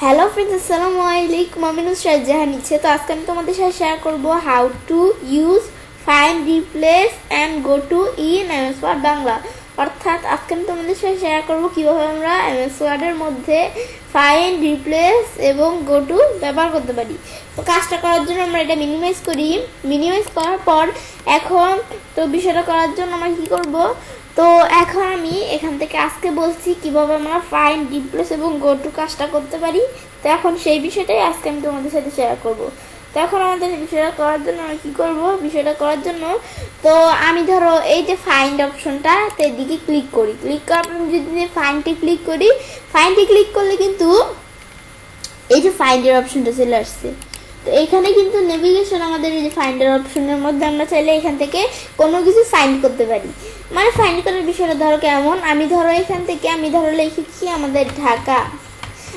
Hello friends, আসসালামু আলাইকুম। আমি নুসরাত জাহান নিচ্ছে। তো আজকে আমি তোমাদের সাথে শেয়ার করবো how to use find, replace and go to in MS Word Bangla. অর্থাৎ আজকে আমি তোমাদের সাথে শেয়ার করবো কীভাবে আমরা এমএস ওয়ার্ডের মধ্যে ফাইন্ড, রিপ্লেস এবং গো টু ব্যবহার করতে পারি। তো কাজটা করার জন্য আমরা এটা মিনিমাইজ করি। মিনিমাইজ করার পর এখন তো বিষয়টা করার জন্য আমরা কী করব, তো এখন আমি এখান থেকে আজকে বলছি কিভাবে আমরা ফাইন্ড, রিপ্লেস এবং গো টু কাজটা করতে পারি। তো এখন সেই বিষয়টাই আজকে আমি তোমাদের সাথে শেয়ার করব। তো এখন আমাদের বিষয়টা করার জন্য আমরা কী করব, বিষয়টা করার জন্য তো আমি ধরো এই যে ফাইন্ড অপশনটা, তো এদিকে ক্লিক করি। ক্লিক করার পর যদি ফাইন্ডে ক্লিক করি, ফাইন্ডে ক্লিক করলে কিন্তু এই যে ফাইন্ডের অপশনটা চলে আসছে। তো এখানে কিন্তু নেভিগেশন আমাদের এই যে ফাইন্ডার অপশনের মধ্যে আমরা চাইলে এখান থেকে কোনো কিছু ফাইন্ড করতে পারি। মানে ফাইন্ড করার বিষয়টা ধরো কেমন, আমি ধরো এখান থেকে আমি ধরো লিখেছি আমাদের ঢাকা।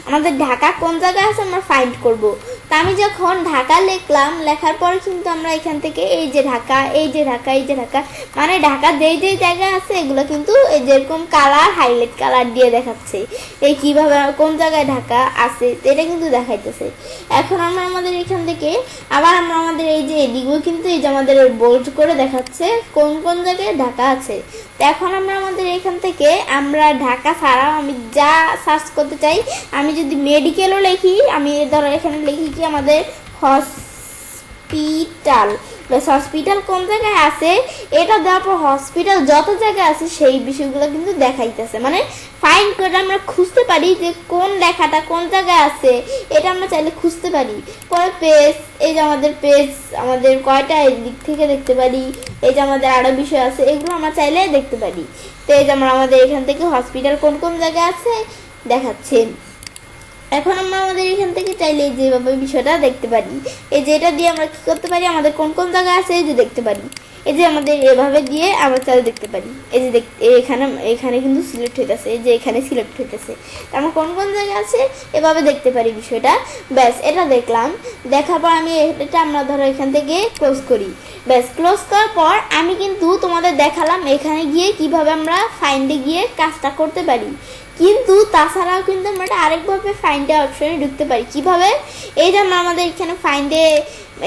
আমাদের ঢাকা কোন জায়গায় আছে আমরা ফাইন্ড করব। তা আমি যখন ঢাকা লিখলাম, লেখার পরে কিন্তু আমরা এখান থেকে এই যে ঢাকা, এই যে ঢাকা, এই যে ঢাকা, মানে ঢাকা যেই যেই জায়গায় আছে এগুলো কিন্তু এই যেরকম কালার, হাইলাইট কালার দিয়ে দেখাচ্ছে এই কিভাবে কোন জায়গায় ঢাকা আছে, এটা কিন্তু দেখাইতেছে। এখন আমরা আমাদের এখান থেকে আবার আমরা আমাদের এই যে এদিকেও কিন্তু এই যে আমাদের বোল্ড করে দেখাচ্ছে কোন কোন জায়গায় ঢাকা আছে। তো এখন আমরা আমাদের এখান থেকে আমরা ঢাকা ছাড়াও আমি যা সার্চ করতে চাই, আমি যদি মেডিকেলও লিখি, আমি ধরো এখানে লিখি কি আমাদের হসপিটাল, হসপিটাল কোন জায়গায় আছে এটা দেওয়ার পর হসপিটাল যত জায়গায় আছে সেই বিষয়গুলো কিন্তু দেখাইতেছে। মানে ফাইন্ড করে আমরা খুঁজতে পারি যে কোন লেখাটা কোন জায়গায় আছে, এটা আমরা চাইলে খুঁজতে পারি। পরে পেজ, এই যে আমাদের পেজ আমাদের কয়টা এই দিক থেকে দেখতে পারি, এই যে আমাদের আরও বিষয় আছে এগুলো আমরা চাইলে দেখতে পারি। তো এই যে আমরা আমাদের এখান থেকে হসপিটাল কোন কোন জায়গায় আছে দেখাচ্ছে। এখন আমরা আমাদের এখান থেকে চাইলে যেভাবে বিষয়টা দেখতে পারি, এই যে এটা দিয়ে আমরা কি করতে পারি, আমাদের কোন কোন জায়গায় আছে এই যে দেখতে পারি। এই যে আমাদের এভাবে দিয়ে আমরা চাইলে দেখতে পারি। এই যে এখানে এখানে কিন্তু সিলেক্ট হইতেছে, এই যে এখানে সিলেক্ট হইতেছে। আমরা কোন কোন জায়গায় আছে এভাবে দেখতে পারি বিষয়টা। ব্যাস এটা দেখলাম, দেখার পর আমি এটা আমরা ধরো এখান থেকে ক্লোজ করি। ব্যাস ক্লোজ করার পর আমি কিন্তু তোমাদের দেখালাম এখানে গিয়ে কিভাবে আমরা ফাইন্ডে গিয়ে কাজটা করতে পারি। কিন্তু তাছাড়াও কিন্তু আমরা আরেকভাবে ফাইন্ডে অপশনে ঢুকতে পারি। কিভাবে, এই যে আমরা আমাদের এখানে ফাইন্ডে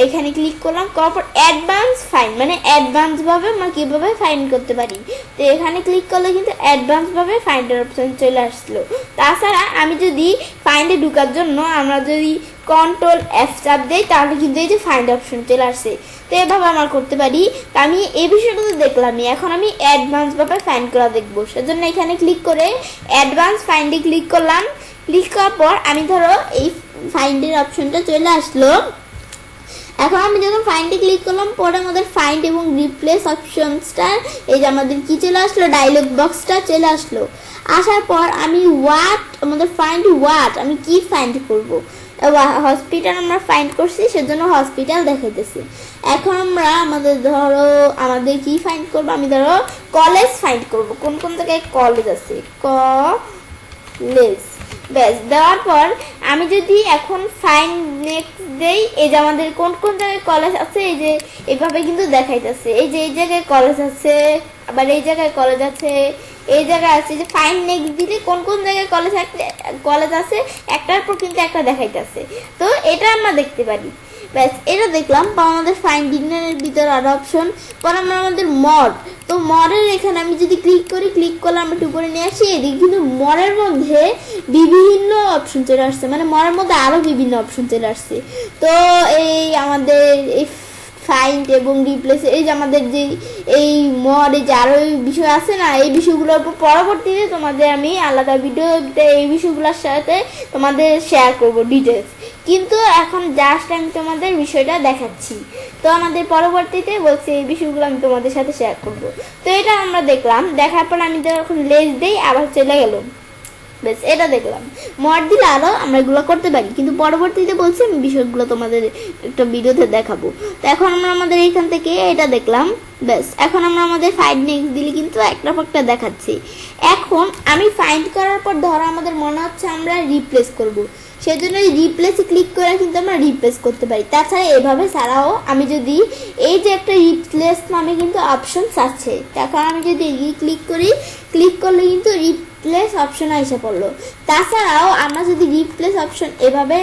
এখানে ক্লিক করলাম, করার পর অ্যাডভান্স ফাইন্ড, মানে অ্যাডভান্সভাবে আমরা কীভাবে ফাইন্ড করতে পারি। তো এখানে ক্লিক করলে কিন্তু অ্যাডভান্সভাবে ফাইন্ডের অপশন চলে আসলো। তাছাড়া আমি যদি ফাইন্ডে ঢুকার জন্য আমরা যদি কন্ট্রোল F চাপ দিই তাহলে কিন্তু এই যে ফাইন্ড অপশন চলে আসছে। তো এভাবে আমরা করতে পারি। তো আমি এই বিষয়টা তো দেখলামই, এখন আমি অ্যাডভান্সভাবে ফাইন্ড করা দেখবো। সেজন্য এখানে ক্লিক করে অ্যাডভান্স ফাইন্ডে ক্লিক করলাম। ক্লিক করার পর আমি ধরো এই ফাইন্ডের অপশনটা চলে আসলো। এখন আমি যখন ফাইন্ডে ক্লিক করলাম, পরে আমাদের ফাইন্ড এবং রিপ্লেস অপশনসটা এই যে আমাদের কি চলে আসলো, ডায়লগ বক্সটা চলে আসলো। আসার পর আমি হোয়াট, আমাদের ফাইন্ড হোয়াট, আমি কি ফাইন্ড করব। হসপিটাল আমরা ফাইন্ড করছি সেজন্য হসপিটাল দেখাইতেছি। এখন আমরা আমাদের ধরো আমাদের কি ফাইন্ড করব, আমি ধরো কলেজ ফাইন্ড করব, কোন কোন জায়গায় কলেজ আছে, কলেজ। ব্যাস দেওয়ার পর আমি যদি এখন ফাইন্ড নেক্সট দেই, এই যে আমাদের কোন কোন জায়গায় কলেজ আছে এই যে এভাবে কিন্তু দেখাইতেছে। এই যে এই জায়গায় কলেজ আছে, আবার এই জায়গায় কলেজ আছে, এই জায়গায় আছে। যে ফাইন্ড নেক্সট দিলে কোন কোন জায়গায় কলেজ আছে একটার পর কিন্তু একটা দেখাইতেছে। তো এটা আমরা দেখতে পারি। ব্যাস এটা দেখলাম। বা আমাদের ফাইন্ডিং এর ভিতর আরো অপশন, পর আমরা আমাদের মড, তো মডের এখানে আমি যদি ক্লিক করি, ক্লিক করলে আমরা একটু উপরে নিয়ে আসি। এদিকে কিন্তু মডের মধ্যে বিভিন্ন অপশন চলে আসছে, মানে মডের মধ্যে আরো বিভিন্ন অপশন চলে আসছে। তো এই আমাদের এই ফাইন্ড এবং রিপ্লেস, এই যে আমাদের যে এই মড, এই যে আরো বিষয় আছে না, এই বিষয়গুলোর উপর পরবর্তীতে তোমাদের আমি আলাদা ভিডিওতে এই বিষয়গুলোর সাথে তোমাদের শেয়ার করব ডিটেলস। কিন্তু এখন জাস্ট আমি তোমাদের বিষয়টা দেখাচ্ছি। তো আমাদের পরবর্তীতে বলছি এই বিষয়গুলো আমি তোমাদের সাথে শেয়ার করব। তো এটা আমরা দেখলাম, দেখার পর আমি যখন লেজ দেই আবার চলে গেল। বেশ এটা দেখলাম, মড দিলে আরও আমরা এগুলো করতে পারি, কিন্তু পরবর্তীতে বলছি আমি বিষয়গুলো তোমাদের একটা ভিডিওতে দেখাবো। তো এখন আমরা আমাদের এইখান থেকে এটা দেখলাম। ব্যাস এখন আমরা আমাদের ফাইন্ড নেক্সট দিলে কিন্তু একটা পর একটা দেখাচ্ছি। এখন আমি ফাইন্ড করার পর ধরো আমাদের মনে হচ্ছে আমরা রিপ্লেস করব, সেজন্য এই রিপ্লেসে ক্লিক করে কিন্তু আমরা রিপ্লেস করতে পারি। তাছাড়া এভাবে ছাড়াও আমি যদি এই যে একটা রিপ্লেস নামে কিন্তু অপশন আছে, এখন আমি যদি ক্লিক করি, ক্লিক করলে কিন্তু রিপ্লেস অপশন এসে পড়লো। তাছাড়াও আমরা যদি রিপ্লেস অপশন এভাবে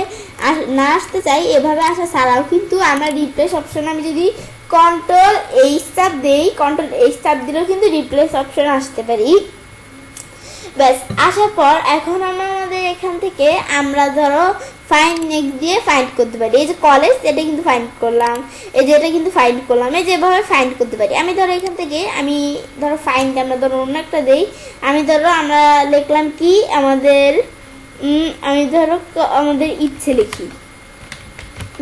না আসতে চাই, এভাবে আসা ছাড়াও কিন্তু আমরা রিপ্লেস অপশন আমি যদি কন্ট্রোল এইচ চাপ দেই, কন্ট্রোল এইচ চাপ দিলেও কিন্তু রিপ্লেস অপশন আসতে পারি। ব্যাস আসার পর এখন আমরা আমাদের এখান থেকে আমরা ধরো ফাইন্ড নেক্সট দিয়ে ফাইন্ড করতে পারি। এই যে কলেজ, এটা কিন্তু ফাইন্ড করলাম, এই যে এটা কিন্তু ফাইন্ড করলাম, এই যেভাবে ফাইন্ড করতে পারি। আমি ধরো এখান থেকে আমি ধরো ফাইন্ড আমরা ধরো অন্য একটা দেই। আমি ধরো আমরা লিখলাম কি আমাদের আমি ধরো আমাদের ইচ্ছে লিখি,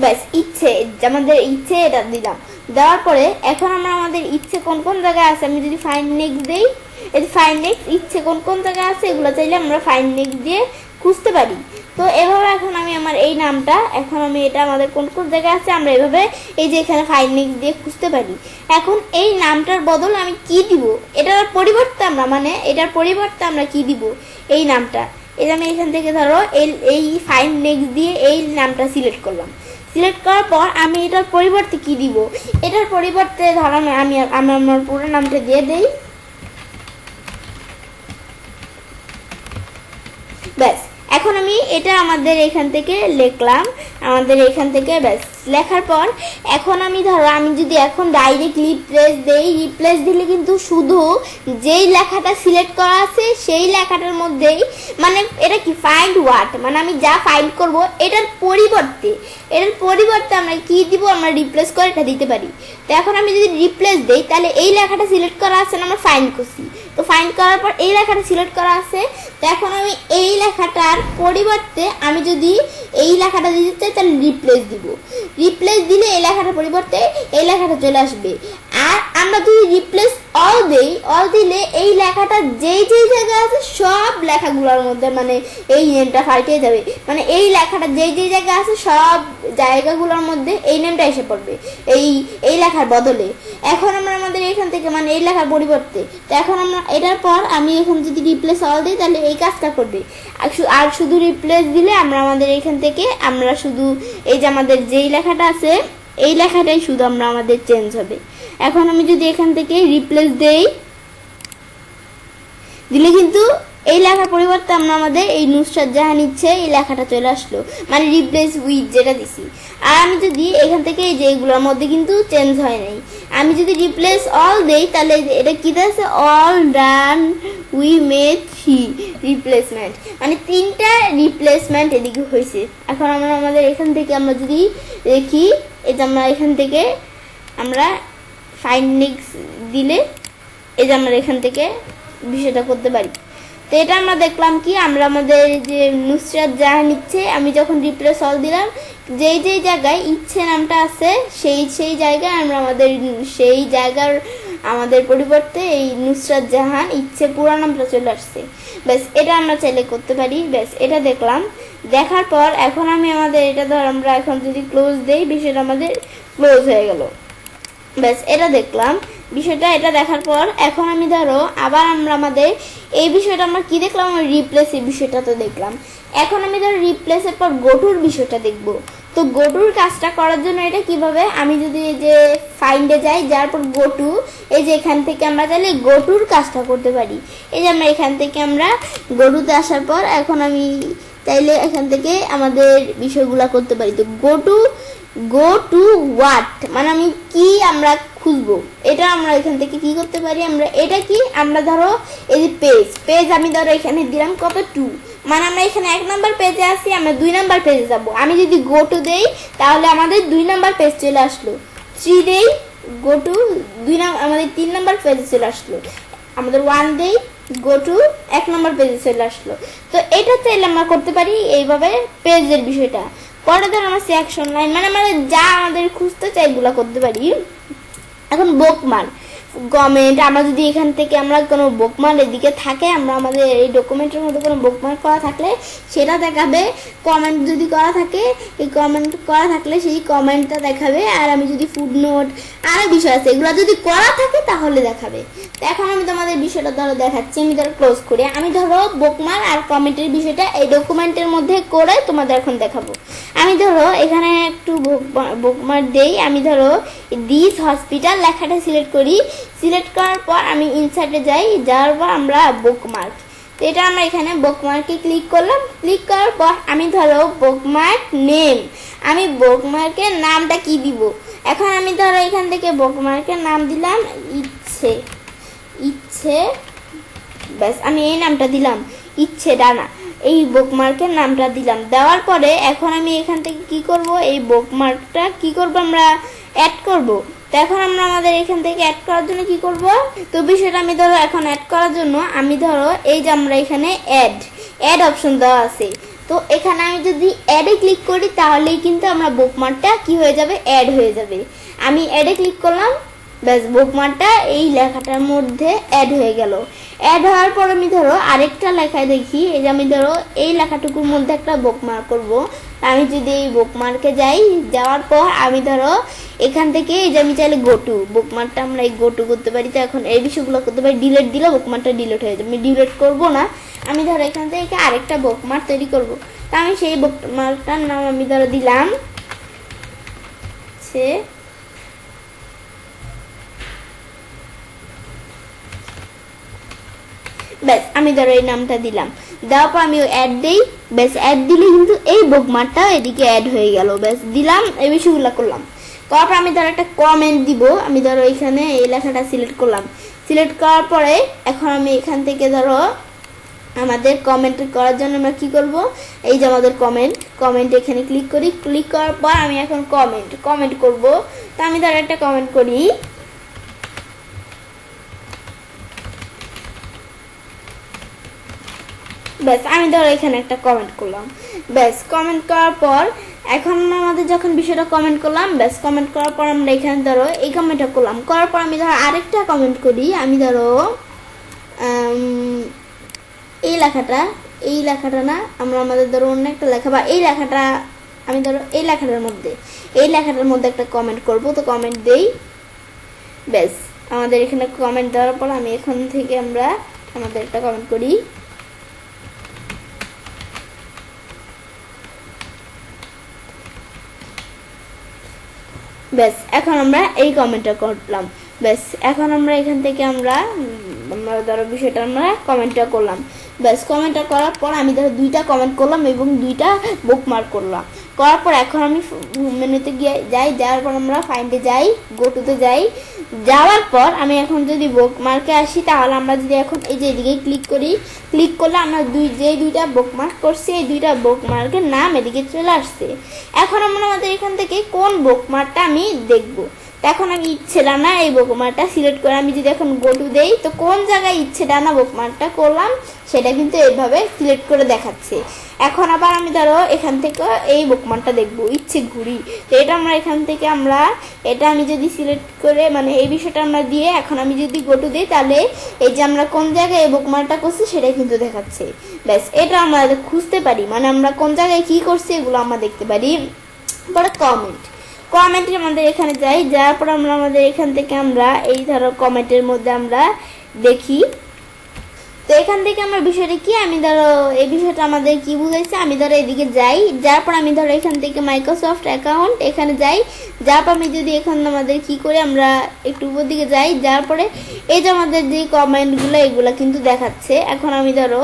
ব্যাস ইচ্ছে, আমাদের ইচ্ছে এটা দিলাম। দেওয়ার পরে এখন আমরা আমাদের ইচ্ছে কোন কোন জায়গায় আছে আমি যদি ফাইন্ড নেক্সট দেই, এই যে ফাইন্ড নেক্সট ইচ্ছে কোন কোন জায়গায় আছে এগুলো চাইলে আমরা ফাইন্ড নেক্সট দিয়ে খুঁজতে পারি। তো এভাবে এখন আমি আমার এই নামটা, এখন আমি এটা আমাদের কোন কোন জায়গায় আছে আমরা এভাবে এই যে এখানে ফাইন্ড নেক্সট দিয়ে খুঁজতে পারি। এখন এই নামটার বদলে আমি কি দিব, এটার পরিবর্তে আমরা এটার পরিবর্তে আমরা কি দিব, এই নামটা, এই যে আমি এখান থেকে ধরো এই ফাইন্ড নেক্সট দিয়ে এই নামটা সিলেক্ট করলাম। সিলেক্ট করার পর আমি এটার পরিবর্তে কি দিব, এটার পরিবর্তে ধরো আমি আমার পুরো নামটা দিয়ে দেই। ব্যাস এখন আমি এটা আমাদের এখান থেকে লিখলাম, আমাদের এখান থেকে ব্যাস লেখার পর এখন আমি ধরো আমি যদি এখন ডাইরেক্ট রিপ্লেস দেই, রিপ্লেস দিলে কিন্তু শুধু যেই লেখাটা সিলেক্ট করা আছে সেই লেখাটার মধ্যেই এটা কি ফাইন্ড ওয়াট, আমি যা ফাইন্ড করব এটার পরিবর্তে আমরা কি দিব, আমরা রিপ্লেস করে এটা দিতে পারি। তো এখন আমি যদি রিপ্লেস দেই তাহলে এই লেখাটা সিলেক্ট করা আছে না আমরা ফাইন্ড করছি, তো ফাইন্ড করার পর এই লেখাটা সিলেক্ট করা আছে। তো এখন আমি এই লেখাটার পরিবর্তে আমি যদি এই লেখাটা দিতে চাই তাহলে রিপ্লেস দিব, রিপ্লেস দিলে এই লেখাটার পরিবর্তে এই লেখাটা চলে আসবে। আর আমরা যদি রিপ্লেস অল দেই, অল দিলে এই লেখাটা যেই জায়গায় আছে সব লেখাগুলোর মধ্যে এই নেমটা ফাটিয়ে যাবে, এই লেখাটা যেই জায়গায় আছে সব জায়গাগুলোর মধ্যে এই নেমটা এসে পড়বে এই লেখার বদলে। এখন আমরা আমাদের এখান থেকে এই লেখার পরিবর্তে, তো এখন আমরা এটার পর আমি এখন যদি রিপ্লেস অল দিই তাহলে এই কাজটা করবে। আর শুধু রিপ্লেস দিলে আমরা আমাদের এখান থেকে আমরা শুধু এই যে আমাদের যেই লেখাটা আছে এই লেখাটাই শুধু আমাদের চেঞ্জ হবে। এখন আমি যদি এখান থেকে রিপ্লেস দেই দিলে কিন্তু এই লেখার পরিবর্তে আমরা আমাদের এই নুসরাত জাহান ইচ্ছে এই লেখাটা চলে আসলো, রিপ্লেস উইথ যেটা দিছি। আর আমি যদি এখান থেকে এই যে এগুলোর মধ্যে কিন্তু চেঞ্জ হয় নাই, আমি যদি রিপ্লেস অল দেই তাহলে এটা কি আছে, all done we made 3 replacement, 3টা রিপ্লেসমেন্ট এদিকে হয়েছে। এখন আমরা আমাদের এখান থেকে আমরা যদি দেখি এই যে আমরা এখান থেকে আমরা ফাইন্ড নেক্সট দিলে এই যে আমরা এখান থেকে বিষয়টা করতে পারি। তো এটা আমরা দেখলাম কি আমরা আমাদের যে নুসরাত জাহান ইচ্ছে আমি যখন রিপ্লেস অল দিলাম যেই জায়গায় ইচ্ছে নামটা আছে সেই জায়গায় আমরা সেই জায়গার আমাদের পরিবর্তে এই নুসরাত জাহান ইচ্ছে পুরো নামটা চলে আসছে। ব্যাস এটা আমরা চাইলে করতে পারি। ব্যাস এটা দেখলাম, দেখার পর এখন আমি আমাদের এটা আমরা এখন যদি ক্লোজ দেই বিষয়টা আমাদের ক্লোজ হয়ে গেল। ব্যাস এটা দেখলাম বিষয়টা, এটা দেখার পর এখন আমি ধরো আবার আমরা আমাদের এই বিষয়টা আমরা কি দেখলাম, রিপ্লেসের বিষয়টা তো দেখলাম। এখন আমি ধরো রিপ্লেসের পর গোটুর বিষয়টা দেখব। তো গোটুর কাজটা করার জন্য এটা কিভাবে, আমি যদি এই যে ফাইন্ডে যাই, যার পর গোটু, এই যে এখান থেকে আমরা চাইলে গোটুর কাজটা করতে পারি। এই যে আমরা এখান থেকে আমরা গোটুতে আসার পর এখন আমি চাইলে এখান থেকে আমাদের বিষয়গুলা করতে পারি। তো গো টু হোয়াট আমি কি আমরা খুঁজবো, এটা আমরা এখান থেকে কি করতে পারি, আমরা এটা কি আমরা ধরো এই যে পেজ আমি ধরো এখানে দিলাম কত 2, আমরা এখানে 1 নাম্বার পেজে আছি, আমরা 2 নাম্বার পেজে যাব। আমি যদি গো টু দেই তাহলে আমাদের 2 নাম্বার পেজ চলে আসলো। 3 দেই গো টু আমাদের 3 নাম্বার পেজে চলে আসলো। আমাদের 1 দেই গো টু 1 নাম্বার পেজে চলে আসলো। তো এটা চাইলে আমরা করতে পারি এইভাবে পেজের বিষয়টা। পরে ধর আমরা সেকশন লাইন আমরা যা আমাদের খুঁজতে চাই এগুলো করতে পারি। এখন বুকমার্ক কমেন্ট, আমরা যদি এখান থেকে আমরা কোনো বুকমার্ক এদিকে থাকে, আমরা আমাদের এই ডকুমেন্টের মধ্যে কোনো বুকমার্ক করা থাকলে সেটা দেখাবে। কমেন্ট যদি করা থাকে, এই কমেন্ট করা থাকলে সেই কমেন্টটা দেখাবে। আর আমি যদি ফুটনোট আরও বিষয় আছে এগুলো যদি করা থাকে তাহলে দেখাবে। তো এখন আমি তোমাদের বিষয়টা ধরো দেখাচ্ছি, আমি ধরো ক্লোজ করি, আমি ধরো বুকমার্ক আর কমেন্টের বিষয়টা এই ডকুমেন্টের মধ্যে করে তোমাদের এখন দেখাবো। আমি ধরো এখানে একটু বুকমার্ক দেই, আমি ধরো দিস হসপিটাল লেখাটা সিলেক্ট করি। সিলেক্ট করার পর আমি ইনসার্টে যাই, যাওয়ার পর আমরা বুকমার্ক তো এটা আমরা এখানে বুকমার্কে ক্লিক করলাম। ক্লিক করার পর আমি ধরো বুকমার্ক নেম, আমি বুকমার্কের নামটা কি দিব, এখন আমি ধরো এখান থেকে বুকমার্কের নাম দিলাম ইচ্ছে, ইচ্ছে, ব্যাস আমি এই নামটা দিলাম, ইচ্ছে ডানা, এই বুকমার্কের নামটা দিলাম। দেওয়ার পরে এখন আমি এখান থেকে কি করব, এই বুকমার্কটা কি করব, আমরা অ্যাড করব। তো এখন আমরা আমাদের এখান থেকে অ্যাড করার জন্য কি করব, তো বিষয়টা আমি ধরো এখন অ্যাড করার জন্য আমি ধরো এই যে আমরা এখানে অ্যাড অপশন দেওয়া আছে, তো এখানে আমি যদি অ্যাডে ক্লিক করি তাহলেই কিন্তু আমরা বুকমার্কটা কি হয়ে যাবে, অ্যাড হয়ে যাবে। আমি অ্যাডে ক্লিক করলাম, ব্যাস বুকমার্কটা এই লেখাটার মধ্যে অ্যাড হয়ে গেল। অ্যাড হওয়ার পর আমি ধরো আরেকটা লেখায় দেখি, এই যে আমি ধরো এই লেখাটুকুর মধ্যে একটা বুকমার্ক করব। আমি যদি এই বুকমার্কে যাই, যাওয়ার পর আমি ধরো এখান থেকে এই যে আমি চাইলে গোটু বুকমার্কটা আমরা এই গোটু করতে পারি, তো এখন এই বিষয়গুলো করতে পারি। ডিলিট দিলে বুকমার্কটা ডিলিট হয়ে যাবে, আমি ডিলিট করব না, আমি ধরো এখান থেকে আরেকটা বুকমার্ক তৈরি করব। তো আমি সেই বুকমার্কটার নাম আমি ধরো দিলাম সে ব্যাস আমি ধরো এই নামটা দিলাম। দেওয়ার পর আমি অ্যাড দিই, ব্যাস অ্যাড দিলে কিন্তু এই বুকমার্কটা এদিকে অ্যাড হয়ে গেল। ব্যাস দিলাম, এই বিষয়গুলো করলাম। তারপর আমি ধরো একটা কমেন্ট দিব, আমি ধরো এখানে এই লেখাটা সিলেক্ট করলাম। সিলেক্ট করার পরে এখন আমি এখান থেকে ধরো আমাদের কমেন্ট করার জন্য আমরা কি করব, এই যে আমাদের কমেন্ট এখানে ক্লিক করি। ক্লিক করার পর আমি এখন কমেন্ট করব। তো আমি ধরো একটা কমেন্ট করি, ব্যাস আমি ধরো এখানে একটা কমেন্ট করলাম। ব্যাস কমেন্ট করার পর এখন আমাদের যখন বিষয়টা কমেন্ট করলাম, ব্যাস কমেন্ট করার পর আমরা এখানে ধরো এই কমেন্টটা করলাম। করার পর আমি ধরো আরেকটা কমেন্ট করি, আমি ধরো এই লেখাটা না, আমরা আমাদের ধরো অন্য একটা লেখা বা এই লেখাটা, আমি ধরো এই লেখাটার মধ্যে একটা কমেন্ট করব। তো কমেন্ট দেই, ব্যাস আমাদের এখানে কমেন্ট দেওয়ার পর আমি এখান থেকে আমরা আমাদের একটা কমেন্ট করি, ব্যাস এখন আমরা এই কমেন্টটা করলাম। ব্যাস এখন আমরা এখান থেকে আমরা ধরো বিষয়টা আমরা কমেন্টটা করলাম। ব্যাস কমেন্টটা করার পর আমি ধরো 2টা কমেন্ট করলাম এবং 2টা বুকমার্ক করলাম। করার পর এখন আমি মেনুতে যাই, যাওয়ার পর আমরা ফাইন্ডে যাই, গোটুতে যাই। যাওয়ার পর আমি এখন যদি বুকমার্কে আসি, তাহলে আমরা যদি এখন এই যে এদিকে ক্লিক করলে আমরা যে 2টা বুকমার্ক করছি, এই 2টা বুকমার্কের নাম এদিকে চলে আসছে। এখন আমরা আমাদের এখান থেকে কোন বুকমার্কটা আমি দেখব, এখন আমি ইচ্ছে ডানা এই বুকমার্কটা সিলেক্ট করে আমি যদি এখন গোটু দেই, তো কোন জায়গায় ইচ্ছে ডানা বুকমার্কটা করলাম সেটা কিন্তু এইভাবে সিলেক্ট করে দেখাচ্ছে। এখন আবার আমি ধরো এখান থেকে এই বুকমার্কটা দেখবো, ইচ্ছে ঘুড়ি, তো এটা আমরা এখান থেকে এটা আমি যদি সিলেক্ট করে মানে এই বিষয়টা আমরা দিয়ে এখন আমি যদি গোটু দিই, তাহলে এই যে আমরা কোন জায়গায় এই বুকমার্কটা করছি সেটাই কিন্তু দেখাচ্ছে। ব্যাস এটা আমরা খুঁজতে পারি, মানে আমরা কোন জায়গায় কি করছি এগুলো আমরা দেখতে পারি। পরে কমেন্টের আমাদের এখানে যাই, যাওয়ার পর আমরা আমাদের এখান থেকে আমরা এই ধরো কমেন্টের মধ্যে আমরা দেখি। তো এখান থেকে আমার বিষয়টা কি, আমি ধরো এই বিষয়টা আমাদের কি বুঝাইছে, আমি ধরো এদিকে যাই, যার পর আমি ধরো এখান থেকে মাইক্রোসফট অ্যাকাউন্ট এখানে যাই। যার পর আমি যদি এখন আমাদের কি করে আমরা একটু উপর দিকে যাই, যার পরে এই যে আমাদের যে কমেন্টগুলো এগুলো কিন্তু দেখাচ্ছে। এখন আমি ধরো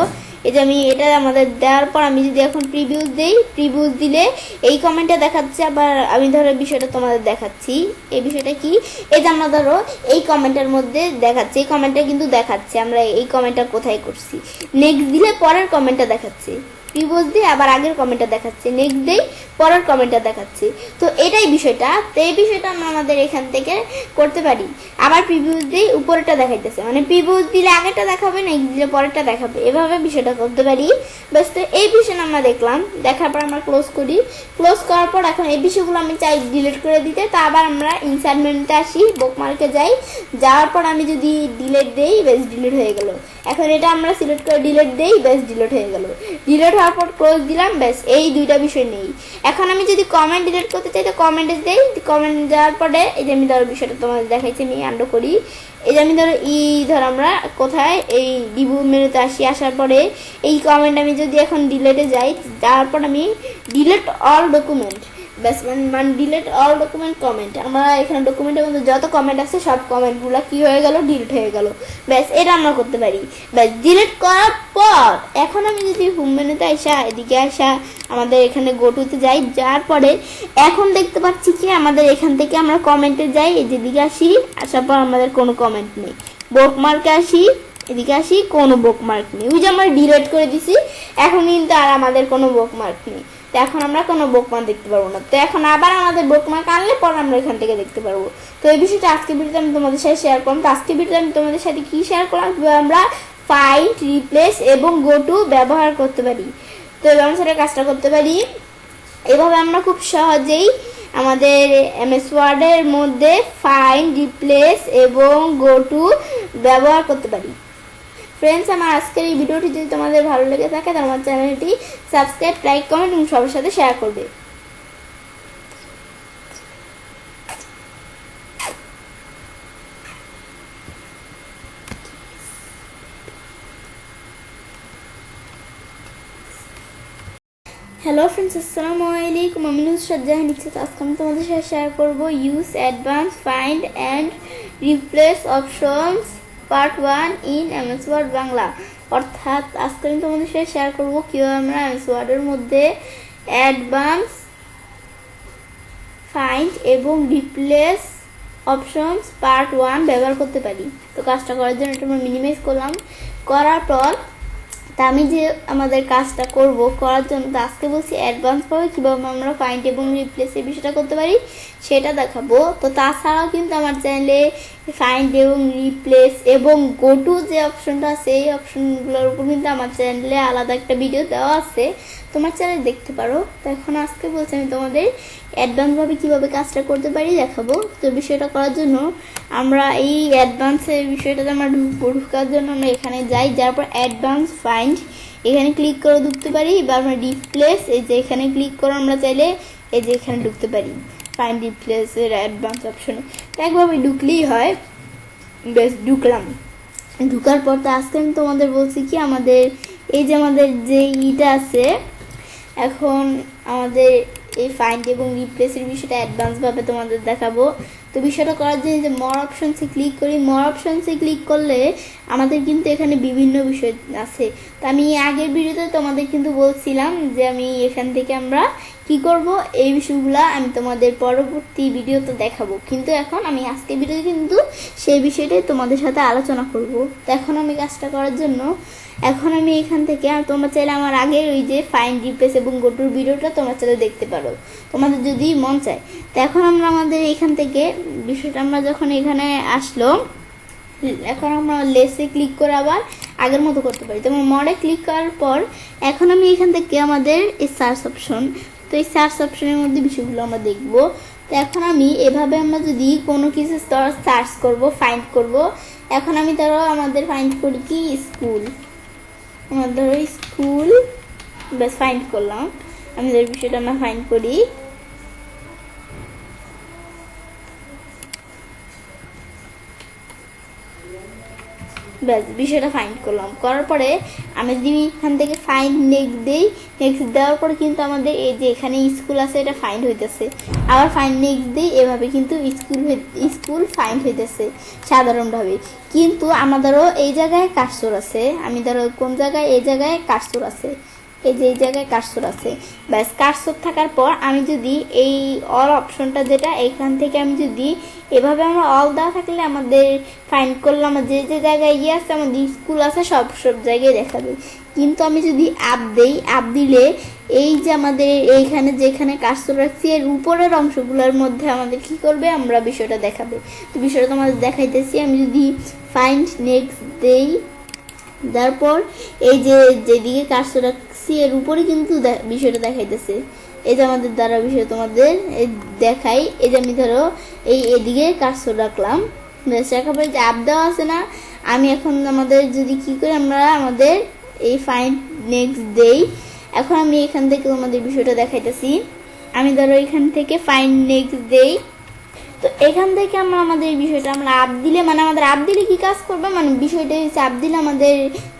এই যে আমি এটা আমাদের দেওয়ার পর আমি যদি এখন প্রিভিউজ দেই, প্রিভিউজ দিলে এই কমেন্টটা দেখাচ্ছে। আবার আমি ধরো বিষয়টা তোমাদের দেখাচ্ছি, এই বিষয়টা কি, এই যে আমরা ধরো এই কমেন্টের মধ্যে দেখাচ্ছে, এই কমেন্টটা কিন্তু দেখাচ্ছে আমরা এই কমেন্টটা কোথায় করছি। নেক্সট দিলে পরের কমেন্টটা দেখাচ্ছে, প্রিভিউজ দিয়ে আবার আগের কমেন্টটা দেখাচ্ছে, নেক্সট দেই পরের কমেন্টটা দেখাচ্ছে। তো এটাই বিষয়টা, তো এই বিষয়টা আমরা আমাদের এখান থেকে করতে পারি। আবার প্রিভিউজ দিয়ে উপরেরটা দেখাইতেছে, মানে প্রিভিউজ দিলে আগেরটা দেখাবে, নেক্সট দিলে পরেরটা দেখাবে, এভাবে বিষয়টা করতে পারি। ব্যাস তো এই বিষয়টা আমরা দেখলাম, দেখার পর আমরা ক্লোজ করি। ক্লোজ করার পর এখন এই বিষয়গুলো আমি চাই ডিলিট করে দিতে, তা আবার আমরা ইনসার্ট মেনুতে আসি, বুকমার্কে যাই, যাওয়ার পর আমি যদি ডিলিট দেই, ব্যাস ডিলিট হয়ে গেল। এখন এটা আমরা সিলেক্ট করে ডিলিট দেই, ব্যাস ডিলিট হয়ে গেল। ডিলিট হওয়ার পর ক্লোজ দিলাম, ব্যাস এই 2টা বিষয় নেই। এখন আমি যদি কমেন্ট ডিলিট করতে চাই, তো কমেন্টে দেই, কমেন্ট দেওয়ার পরে এই যে আমি ধরো বিষয়টা তোমাদের দেখাইছি, আমি আন্ডো করি। এই যে আমি ধরো ধরো আমরা কোথায় এই রিভিউ মেনুতে আসার পরে এই কমেন্ট আমি যদি এখন ডিলিটে যাই, যাওয়ার পর আমি ডিলিট অল ডকুমেন্ট, ব্যাস মানে ডিলিট অল ডকুমেন্ট কমেন্ট। আমরা এখানে ডকুমেন্টের মধ্যে যত কমেন্ট আছে সব কমেন্টগুলো কি হয়ে গেল, ডিলিট হয়ে গেল। ব্যাস এটা আমরা করতে পারি। ব্যাস ডিলিট করার পর এখন আমি যদি হোম মেনুতে আসা, এদিকে আসা, আমাদের এখানে গোটুতে যাই, যাওয়ার পরে এখন দেখতে পাচ্ছি কি আমাদের এখান থেকে আমরা কমেন্টে যাই, যেদিকে আসি, আসার পর আমাদের কোনো কমেন্ট নেই। বুকমার্কে আসি, এদিকে আসি, কোনো বুকমার্ক নেই। ওই যে আমরা ডিলিট করে দিছি, এখন কিন্তু আর আমাদের কোনো বুকমার্ক নেই। তো এখন আমরা কোনো বুকমার্ক দেখতে পারবো না। তো এখন আবার আমাদের বুকমার্ক আনলে পর আমরা এখান থেকে দেখতে পারবো। তো এই বিষয়টা আজকে ভিডিওতে আমি তোমাদের সাথে শেয়ার করলাম। তো আজকে ভিডিওতে আমি তোমাদের সাথে কি শেয়ার করলাম, আমরা ফাইন্ড, রিপ্লেস এবং গো টু ব্যবহার করতে পারি। তো আমরা সেটা কাজটা করতে পারি এভাবে। আমরা খুব সহজেই আমাদের এমএস ওয়ার্ডের মধ্যে ফাইন্ড, রিপ্লেস এবং গো টু ব্যবহার করতে পারি। ফ্রেন্ডস, আমার আজকের এই ভিডিওটি যদি তোমাদের ভালো লেগে থাকে তাহলে আমার চ্যানেলটি সাবস্ক্রাইব, লাইক, কমেন্ট এবং সবার সাথে শেয়ার করবে। হ্যালো ফ্রেন্ডস, আসসালামু আলাইকুম। আমি নুসরাত জাহান ইচ্ছা। আজকে আমি তোমাদের সাথে শেয়ার করবো use advance find and replace options part 1 in MS Word Bangla. অর্থাৎ আজকে আমি তোমাদের সাথে শেয়ার করবো কীভাবে আমরা এমএস ওয়ার্ডের মধ্যে অ্যাডভান্স ফাইন্ড এবং রিপ্লেস অপশনস পার্ট 1 ব্যবহার করতে পারি। তো কাজটা করার জন্য এটা আমরা মিনিমাইজ করলাম। করার পর তা আমি যে আমাদের কাজটা করার জন্য তো আজকে বলছি অ্যাডভান্সভাবে কীভাবে আমরা ফাইন্ড এবং রিপ্লেস এই বিষয়টা করতে পারি সেটা দেখাবো। তো তাছাড়াও কিন্তু আমার চ্যানেলে ফাইন্ড এবং রিপ্লেস এবং গো টু যে অপশনটা আছে এই অপশনগুলোর উপর কিন্তু আমার চ্যানেলে আলাদা একটা ভিডিও দেওয়া আছে, তোমার চ্যানেলে দেখতে পারো। তো এখন আজকে বলছি আমি তোমাদের অ্যাডভান্সভাবে কীভাবে কাজটা করতে পারি দেখাবো। তো বিষয়টা করার জন্য আমরা এই অ্যাডভান্সের বিষয়টাতে আমরা ঢুকার জন্য আমরা এখানে যাই, যার পর অ্যাডভান্স ফাইন্ড এখানে ক্লিক করে ঢুকতে পারি, বা আমরা রিপ্লেস এই যে এখানে ক্লিক করে আমরা চাইলে এই যে এখানে ঢুকতে পারি ফাইন্ড রিপ্লেসের অ্যাডভান্স অপশনে। একভাবে ঢুকলেই হয়। বেশ ঢুকলাম। ঢুকার পর তো আজকে আমি তোমাদের বলছি কি আমাদের এই যে আমাদের যে ইটা আছে, এখন আমাদের এই ফাইন্ড এবং রিপ্লেসের বিষয়টা অ্যাডভান্সভাবে তোমাদের দেখাবো। তো বিষয়টা করার জন্য যে মোর অপশনসে ক্লিক করি, মোর অপশনসে ক্লিক করলে আমাদের কিন্তু এখানে বিভিন্ন বিষয় আছে। তো আমি আগের ভিডিওতে তোমাদের কিন্তু বলছিলাম যে আমি এখান থেকে আমরা কি করব এই বিষয়গুলা আমি তোমাদের পরবর্তী ভিডিওতে দেখাবো, কিন্তু এখন আমি আজকের ভিডিওতে কিন্তু সেই বিষয়টাই তোমাদের সাথে আলোচনা করব। তো এখন আমি কাজটা করার জন্য এখন আমি এখান থেকে তোমরা চাইলে আমার আগের ওই যে ফাইন্ড, রিপ্লেস এবং গো টুর ভিডিওটা তোমরা চাইলে দেখতে পারো তোমাদের যদি মন চায়। তো এখন আমরা আমাদের এখান থেকে বিষয়টা আমরা যখন এখানে আসলো, এখন আমরা লেসে ক্লিক করে আবার আগের মতো করতে পারি। যেমন মডে ক্লিক করার পর এখন আমি এখান থেকে আমাদের এই সার্চ অপশন, তো এই সার্চ অপশনের মধ্যে বিষয়গুলো আমরা দেখব। তো এখন আমি এভাবে আমরা যদি কোনো কিছু সার্চ করব, ফাইন্ড করব, এখন আমি ধরো আমাদের ফাইন্ড করি কি স্কুল, আমার ধরো স্কুল, ব্যাস ফাইন্ড করলাম। আমি ধরো বিষয়টা আমরা ফাইন্ড করি, ব্যাস বিষয়টা ফাইন্ড করলাম। করার পরে আমি যদি এখান থেকে ফাইন্ড নেক্সট দিই, নেক্সট দেওয়ার পরে কিন্তু আমাদের এই যে এখানে স্কুল আছে এটা ফাইন্ড হইতেছে, আবার ফাইন্ড নেক্সট দিই, এভাবে কিন্তু স্কুল ফাইন্ড হইতেছে সাধারণভাবে। কিন্তু আমাদেরও এই জায়গায় কার্সর আছে, আমি ধরো কোন জায়গায়, এই জায়গায় কার্সর আছে, এই যে এই জায়গায় কার্সর আছে। ব্যাস কার্সর থাকার পর আমি যদি এই অল অপশনটা যেটা এখান থেকে আমি যদি এভাবে আমরা অল দেওয়া থাকলে আমাদের ফাইন্ড করলাম যে যে জায়গায় ইয়ে আছে আমাদের স্কুল আছে সব জায়গায় দেখাবে। কিন্তু আমি যদি আপ দেই, আপ দিলে এই যে আমাদের এইখানে যেখানে কার্সর রাখছি এর উপরের অংশগুলোর মধ্যে আমাদের কি করবে, আমরা বিষয়টা দেখাবে। তো বিষয়টা তোমাদের দেখাইতেছি। আমি যদি ফাইন্ড নেক্সট দেই, তারপর এই যে যেদিকে কার্সর রাখছি এর উপরে কিন্তু বিষয়টা দেখাইতেছে। এই যে আমাদের দ্বারা বিষয় তোমাদের দেখাই, এই যে আমি ধরো এদিকে কার্সর রাখলাম, রাখার পরে যে আপ দেওয়া আছে না, আমি এখন আমাদের যদি কি করি আমরা আমাদের এই ফাইন্ড নেক্সট দেই, এখন আমি এখান থেকে তোমাদের বিষয়টা দেখাইতেছি। আমি ধরো এখান থেকে ফাইন্ড নেক্সট দেই, তো এখান থেকে আমরা আমাদের বিষয়টা আমরা আপ দিলে মানে আমাদের আপ দিলে কি কাজ করবে, মানে বিষয়টা হচ্ছে আপ দিলে আমাদের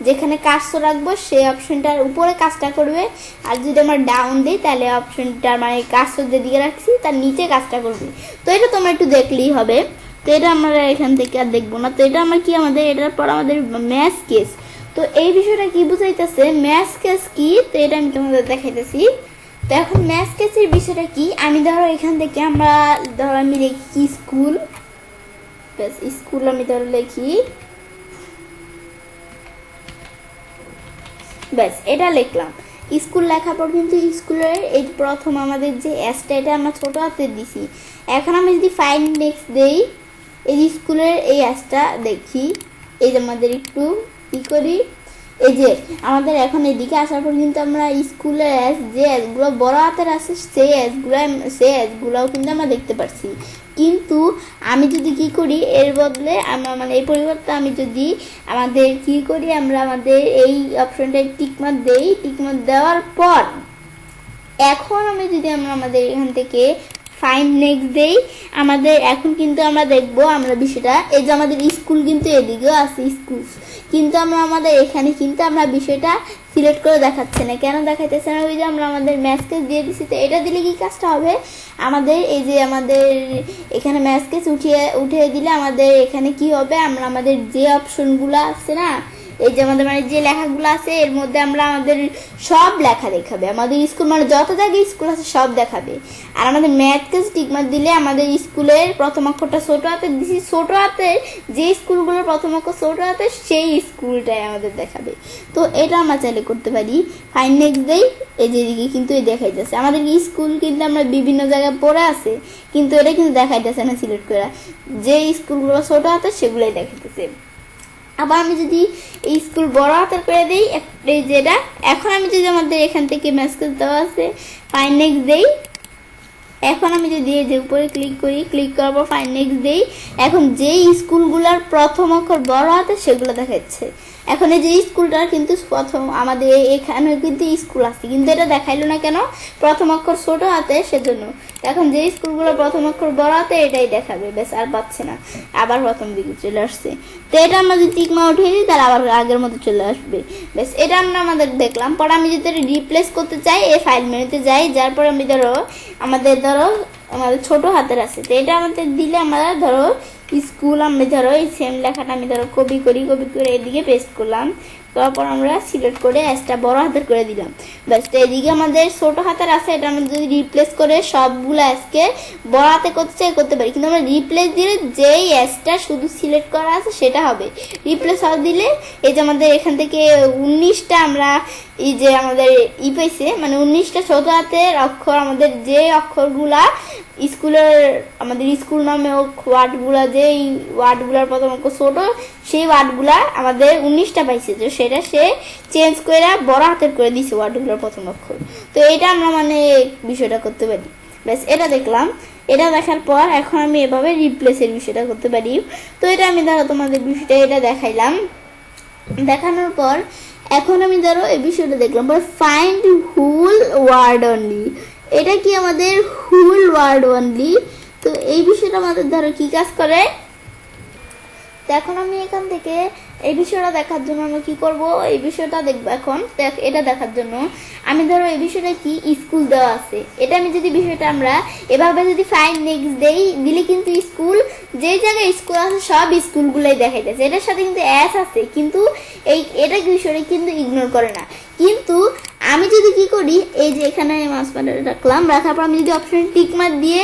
যেখানে কাজটা রাখবো সেই অপশনটার উপরে কাজটা করবে, আর যদি আমরা ডাউন দিই তাহলে অপশনটার মানে কাজটা যেদিকে রাখছি তার নিচে কাজটা করবে। তো এটা তোমরা একটু দেখলেই হবে। তো এটা আমরা এখান থেকে আর দেখবো না। তো এটা আমরা কি আমাদের এটার পর আমাদের ম্যাথ কেস। তো এই বিষয়টা কি বুঝাইতেছে, ম্যাথ কেস কি, তো এটা আমি তোমাদের দেখাইতেছি। তো এখন ম্যাথ কেসের বিষয়টা কি, আমি ধরো এখান থেকে আমরা ধরো আমি লিখি স্কুল, ব্যাস স্কুল আমি ধরো লিখি, ব্যাস এটা লিখলাম। স্কুল লেখার পর কিন্তু স্কুলের এই প্রথম আমাদের যে এসটা এটা আমরা ছোট হাতে দিছি। এখন আমি যদি ফাইন্ড নেক্সট দেই, এই স্কুলের এই এসটা দেখি, এই যে আমাদের একটু ই করি, এই যে আমাদের এখন এদিকে আসার পর কিন্তু আমরা স্কুলের এস যে এসগুলো বড় হাতের আছে সেই এসগুলোও কিন্তু আমরা দেখতে পাচ্ছি। কিন্তু আমি যদি কি করি এর বদলে আমরা মানে এই পরিবর্তে আমি যদি আমাদের কি করি আমরা আমাদের এই অপশনটায় টিকমার্ক দেই, টিকমার্ক দেওয়ার পর এখন আমি যদি আমরা আমাদের এখান থেকে ফাইন্ড নেক্সট দেই, আমাদের এখন কিন্তু আমরা দেখবো আমরা বিষয়টা এই যে আমাদের স্কুল কিন্তু এদিকেও আছে স্কুল, কিন্তু আমরা আমাদের এখানে কিন্তু আমরা বিষয়টা সিলেক্ট করে দেখাচ্ছে না। কেন দেখাইতেছে না, ওই যে আমরা আমাদের ম্যাথ কেস দিয়ে দিচ্ছি। তো এটা দিলে কি কাজটা হবে, আমাদের এই যে আমাদের এখানে ম্যাথ কেস উঠিয়ে দিলে আমাদের এখানে কি হবে, আমরা আমাদের যে অপশনগুলো আছে না, এই যে আমাদের মানে যে লেখাগুলো আছে এর মধ্যে আমরা আমাদের সব লেখা দেখাবে, আমাদের স্কুল মানে যত জায়গায় স্কুল আছে সব দেখাবে। আর আমাদের ম্যাথ কেস টিকমার্ক দিলে আমাদের স্কুলের প্রথম অক্ষরটা ছোট হাতে দিছি, ছোট হাতে যে স্কুলগুলোর প্রথম অক্ষর ছোট হাতে সেই স্কুলটাই আমাদের দেখাবে। তো এটা আমরা চাইলে করতে পারি। ফাইন্ড নেক্সট দেই, এই যে এদিকে কিন্তু এই দেখাইতেছে আমাদের স্কুল কিন্তু আমরা বিভিন্ন জায়গায় পড়ে আছে, কিন্তু এটা কিন্তু দেখাইতেছে না সিলেক্ট করা, যে স্কুলগুলো ছোট হাতে সেগুলোই দেখাইতেছে। আবার আমি যদি এই স্কুল বড় হাতের করে দিই, এই যেটা এখন আমি যদি আমাদের এখান থেকে মেসেজ দেওয়া আছে ফাইন্ড নেক্সট দেই, এখন আমি যদি এই যে উপরে ক্লিক করি, ক্লিক করার পর ফাইন্ড নেক্সট দেই, এখন যেই স্কুলগুলোর প্রথম অক্ষর বড় হাতে সেগুলো দেখাচ্ছে। এখন এই যে স্কুলটার কিন্তু প্রথম আমাদের এখানে কিন্তু স্কুল আছে, কিন্তু এটা দেখাইলো না কেন, প্রথম অক্ষর ছোট হাতে সেজন্য। এখন যে স্কুলগুলো প্রথম অক্ষর বড় হাতে এটাই দেখাবে, বেশ আর পাচ্ছে না, আবার প্রথম দিকে চলে আসছে। তো এটা আমরা যদি টিকমা উঠিয়ে দিই তাহলে আবার আগের মতো চলে আসবে, বেশ এটা আমরা আমাদের দেখলাম। পরে আমি যদি রিপ্লেস করতে চাই এই ফাইল মেনুতে যাই, যার পর আমি ধরো আমাদের ছোট হাতের আছে, তো এটা আমাদের দিলে আমরা ধরো স্কুল আমি ধরো এই সেম লেখাটা আমি ধরো কপি করে এদিকে পেস্ট করলাম, তারপর আমরা সিলেক্ট করে এসটা বড় হাতের করে দিলাম, ব্যাস। তো এদিকে আমাদের ছোট হাতের আছে, এটা আমরা যদি রিপ্লেস করে সবগুলো এসকে বড় হাতে করতে চাই করতে পারি, কিন্তু আমরা রিপ্লেস দিলে যেই এসটা শুধু সিলেক্ট করা আছে সেটা হবে। রিপ্লেস হওয়া দিলে এই যে আমাদের এখান থেকে 19টা আমরা এই যে আমাদের পাইছে, মানে 19টা ছোট হাতের অক্ষর, আমাদের যে অক্ষরগুলা স্কুলের আমাদের স্কুল নামে ওয়ার্ডগুলা যে ওয়ার্ডগুলার প্রথম অক্ষর ছোট সেই ওয়ার্ডগুলা আমাদের 19টা পাইছে, তো সেটা সে চেঞ্জ করে বড় হাতের করে দিছে ওয়ার্ডগুলোর প্রথম অক্ষর। তো এটা আমরা মানে বিষয়টা করতে পারি, ব্যাস এটা দেখলাম। এটা দেখার পর এখন আমি এভাবে রিপ্লেসের বিষয়টা করতে পারি। তো এটা আমি ধরো তোমাদের বিষয়টা এটা দেখাইলাম, দেখানোর পর এখন আমি ধরো এই বিষয়টা দেখলাম পর ফাইন্ড হুল ওয়ার্ড অনলি, এটা কি আমাদের হুল ওয়ার্ড অনলি। তো এই বিষয়টা আমাদের ধরো কি কাজ করে, তো এখন আমি এখান থেকে এই বিষয়টা দেখার জন্য আমি কি করব, এই বিষয়টা দেখবো। এখন এটা দেখার জন্য আমি ধরো এই বিষয়টা কি স্কুল দেওয়া আছে, এটা আমি যদি বিষয়টা আমরা এভাবে যদি ফাইন্ড নেক্সট দেই দিলে কিন্তু স্কুল যে জায়গায় স্কুল আছে সব স্কুলগুলোই দেখাইতেছে, এটার সাথে কিন্তু এস আছে, কিন্তু এটা বিষয়টা কিন্তু ইগনোর করে না। কিন্তু আমি যদি কি করি, এই যে এখানে মাসপাটা রাখলাম, রাখার পর আমি যদি অপশন টিকমার্ক দিয়ে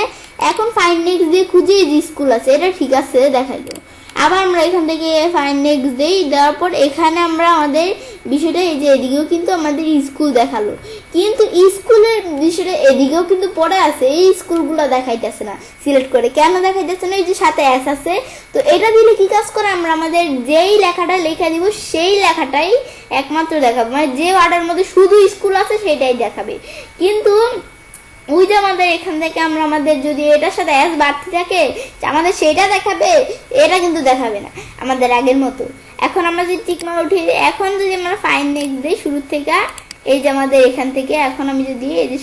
এখন ফাইন্ড নেক্সট দিয়ে খুঁজে যে স্কুল আছে এটা ঠিক আছে দেখাইলো, আবার আমরা এখান থেকে ফাইন্ড নেক্সট দেই, দেওয়ার পর এখানে আমরা আমাদের বিষয়টা এই যে এদিকেও কিন্তু আমাদের স্কুল দেখালো, কিন্তু স্কুলের বিষয়টা এদিকেও কিন্তু পড়ে আছে, এই স্কুলগুলো দেখাইতেছে না সিলেক্ট করে। কেন দেখাইতেছে না, এই যে সাথে এস আছে, তো এটা দিলে কি কাজ করে, আমরা আমাদের যেই লেখাটা লেখা দিব সেই লেখাটাই একমাত্র দেখাবো, মানে যে ওয়ার্ডের মধ্যে শুধু স্কুল আছে সেটাই দেখাবে। কিন্তু ওই যে আমাদের এখান থেকে আমরা আমাদের যদি এটার সাথে এস বাড়তি থাকে আমাদের সেটা দেখাবে, এটা কিন্তু দেখাবে না আমাদের আগের মতো। এখন আমরা যদি টিকমার্ক উঠিয়ে এখন যদি আমরা ফাইন্ড নেক্সট দিই শুরু থেকে, এই যে আমাদের এখান থেকে এখন আমি যদি এই যে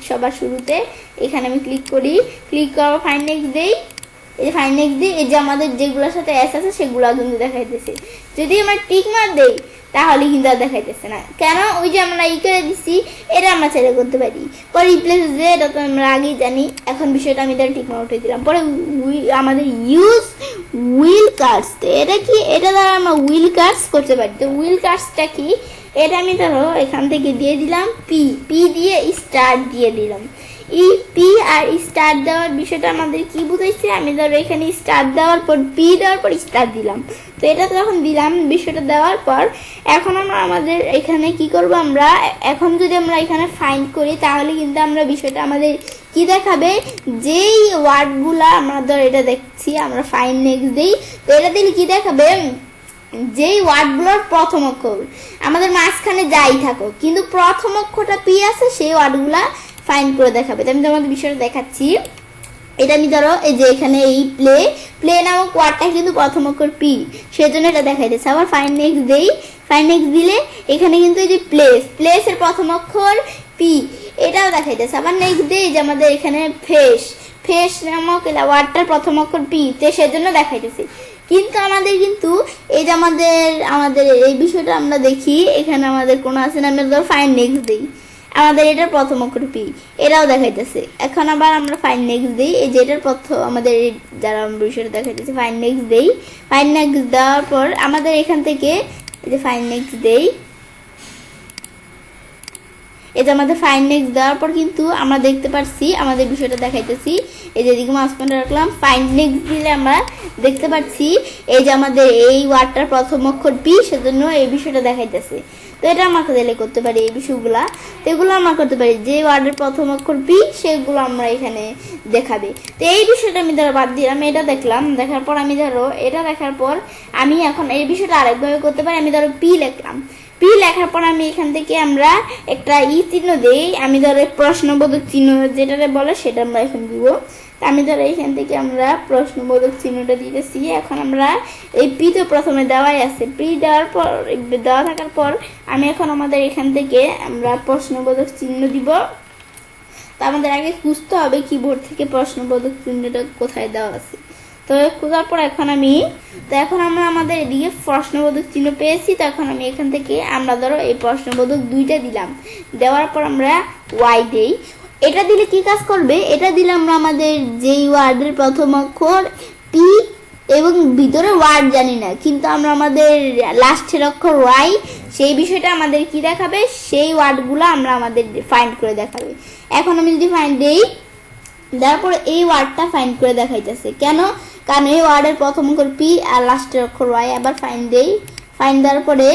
সবার শুরুতে এখানে আমি ক্লিক করি, ক্লিক করার ফাইন্ড নেক্সট দিই, এই যে ফাইন নেক্সট দিই, এই যে আমাদের যেগুলোর সাথে এস আছে সেগুলো কিন্তু দেখাইতেছে। যদি আমরা টিক মার দেই তাহলে কিন্তু আর দেখাইতেছে না, কেন? ওই যে আমরা ই করে দিচ্ছি, এটা আমরা ছেড়ে করতে পারি। পরে রিপ্লেস যে এটা তো আমরা আগেই জানি, এখন বিষয়টা আমি তার টিক মার উঠে দিলাম। পরে আমাদের ইউজ উইল কার্ডস, তো এটা কি? এটা দ্বারা আমরা উইল কার্ডস করতে পারি। তো উইল কার্ডসটা কি? এটা আমি ধরো এখান থেকে দিয়ে দিলাম পি দিয়ে স্টার্ট দিয়ে দিলাম। এই পি আর স্টার্ট দেওয়ার বিষয়টা আমাদের কি বুঝাইছে? আমি ধরো এখানে স্টার্ট দেওয়ার পর পি দেওয়ার পর স্টার্ট দিলাম। তো এটা যখন দিলাম বিষয়টা দেওয়ার পর এখন আমরা আমাদের এখানে কি করব? আমরা এখন যদি আমরা এখানে ফাইন্ড করি তাহলে কিন্তু আমরা বিষয়টা আমাদের কি দেখাবে? যেই ওয়ার্ডগুলা আমরা ধর এটা দেখছি, আমরা ফাইন্ড নেক্সট দিই, তো এটা দিলে কি দেখাবে? যেই ওয়ার্ডগুলোর প্রথম অক্ষর আমাদের মাঝখানে যাই থাকুক, কিন্তু প্রথম অক্ষরটা পি আছে, সেই ওয়ার্ডগুলা ফাইন্ড করে দেখাবে। আমি তোমাদের বিষয়টা দেখাচ্ছি। এটা আমি ধরো এই যে এখানে এই প্লে নামক ওয়ার্ডটা কিন্তু প্রথম অক্ষর পি, সেজন্য এটা দেখাই দিচ্ছে। আবার ফাইন্ড নেক্সট দেই, ফাইন্ড নেক্সট দিলে এখানে কিন্তু এই যে প্লেসের প্রথম অক্ষর পি, এটাও দেখাই দিচ্ছে। আবার নেক্সট দেই যে আমাদের এখানে ফেস নামক ওয়ার্ডটার প্রথম অক্ষর পি, তো সেজন্য দেখাইতেছি। কিন্তু আমাদের কিন্তু এই যে আমাদের এই বিষয়টা আমরা দেখি, এখানে আমাদের কোনো আছে না। আমরা ধরো ফাইন্ড নেক্সট দিই, আমাদের এটার প্রথম অক্ষর পি, এটাও দেখাইতেছে। এখন আবার আমরা ফাইন্ড নেক্সট দিই, এই যে এটার প্রথম আমাদের যারা বিষয়টা দেখাইতেছে, ফাইন্ড নেক্সট দেই। ফাইন্ড নেক্সট দেওয়ার পর আমাদের এখান থেকে এই যে ফাইন্ড নেক্সট দেই, এই যে আমাদের ফাইন্ড নেক্সট দেওয়ার পর কিন্তু আমরা দেখতে পাচ্ছি আমাদের বিষয়টা দেখাইতেছি। এই যে এদিকে মাউস পয়েন্টার রাখলাম, ফাইন্ড নেক্সট দিলে আমরা দেখতে পাচ্ছি এই যে আমাদের এই ওয়ার্ডটার প্রথম অক্ষর পি, সেজন্য এই বিষয়টা দেখাইতেছে। তো এটা আমরা দিলে করতে পারি এই বিষয়গুলা, তো এগুলো আমরা করতে পারি। যে ওয়ার্ডের প্রথম অক্ষর পি সেগুলো আমরা এখানে দেখাবে। তো এই বিষয়টা আমি ধরো বাদ দিলাম, এটা দেখলাম, দেখার পর আমি ধরো এটা দেখার পর আমি এখন এই বিষয়টা আরেকভাবে করতে পারি। আমি ধরো পি লিখলাম, পি লেখার পর আমি এখান থেকে আমরা একটা চিহ্ন দেই। আমি ধরো প্রশ্নবোধক চিহ্ন যেটা বলে সেটা আমরা এখন দিব। আমি ধরো এখান থেকে আমরা প্রশ্নবোধক চিহ্নটা দিতেছি। এখন আমরা এই পি তো প্রথমে দেওয়াই আছে, পি দেওয়ার পর দেওয়া থাকার পর আমি এখন আমাদের এখান থেকে আমরা প্রশ্নবোধক চিহ্ন দিব। তো আমাদের আগে খুঁজতে হবে কিবোর্ড থেকে প্রশ্নবোধক চিহ্নটা কোথায় দেওয়া আছে। তো খোঁজার পর এখন আমরা আমাদের এদিকে প্রশ্নবোধক চিহ্ন পেয়েছি। তো এখন আমি এখান থেকে আমরা ধরো এই প্রশ্নবোধক দুইটা দিলাম, দেওয়ার পর আমরা ওয়াই দেই। এটা দিলে কি কাজ করবে? এটা দিলে আমরা আমাদের যেই ওয়ার্ডের প্রথম অক্ষর পি এবং ভিতরে ওয়ার্ড জানি না, কিন্তু আমরা আমাদের লাস্টের অক্ষর ওয়াই, সেই বিষয়টা আমাদের কি দেখাবে? সেই ওয়ার্ডগুলো আমরা আমাদের ফাইন্ড করে দেখাবে। এখন আমি যদি ফাইন্ড দেই, তারপর এই ওয়ার্ডটা ফাইন্ড করে দেখাইতেছে। কেন? কারণ এই ওয়ার্ডের প্রথম অক্ষর পি আর লাস্টের অক্ষর ওয়াই। আবার ফাইন্ড দেই, ফাইন্ড দেওয়ার পরে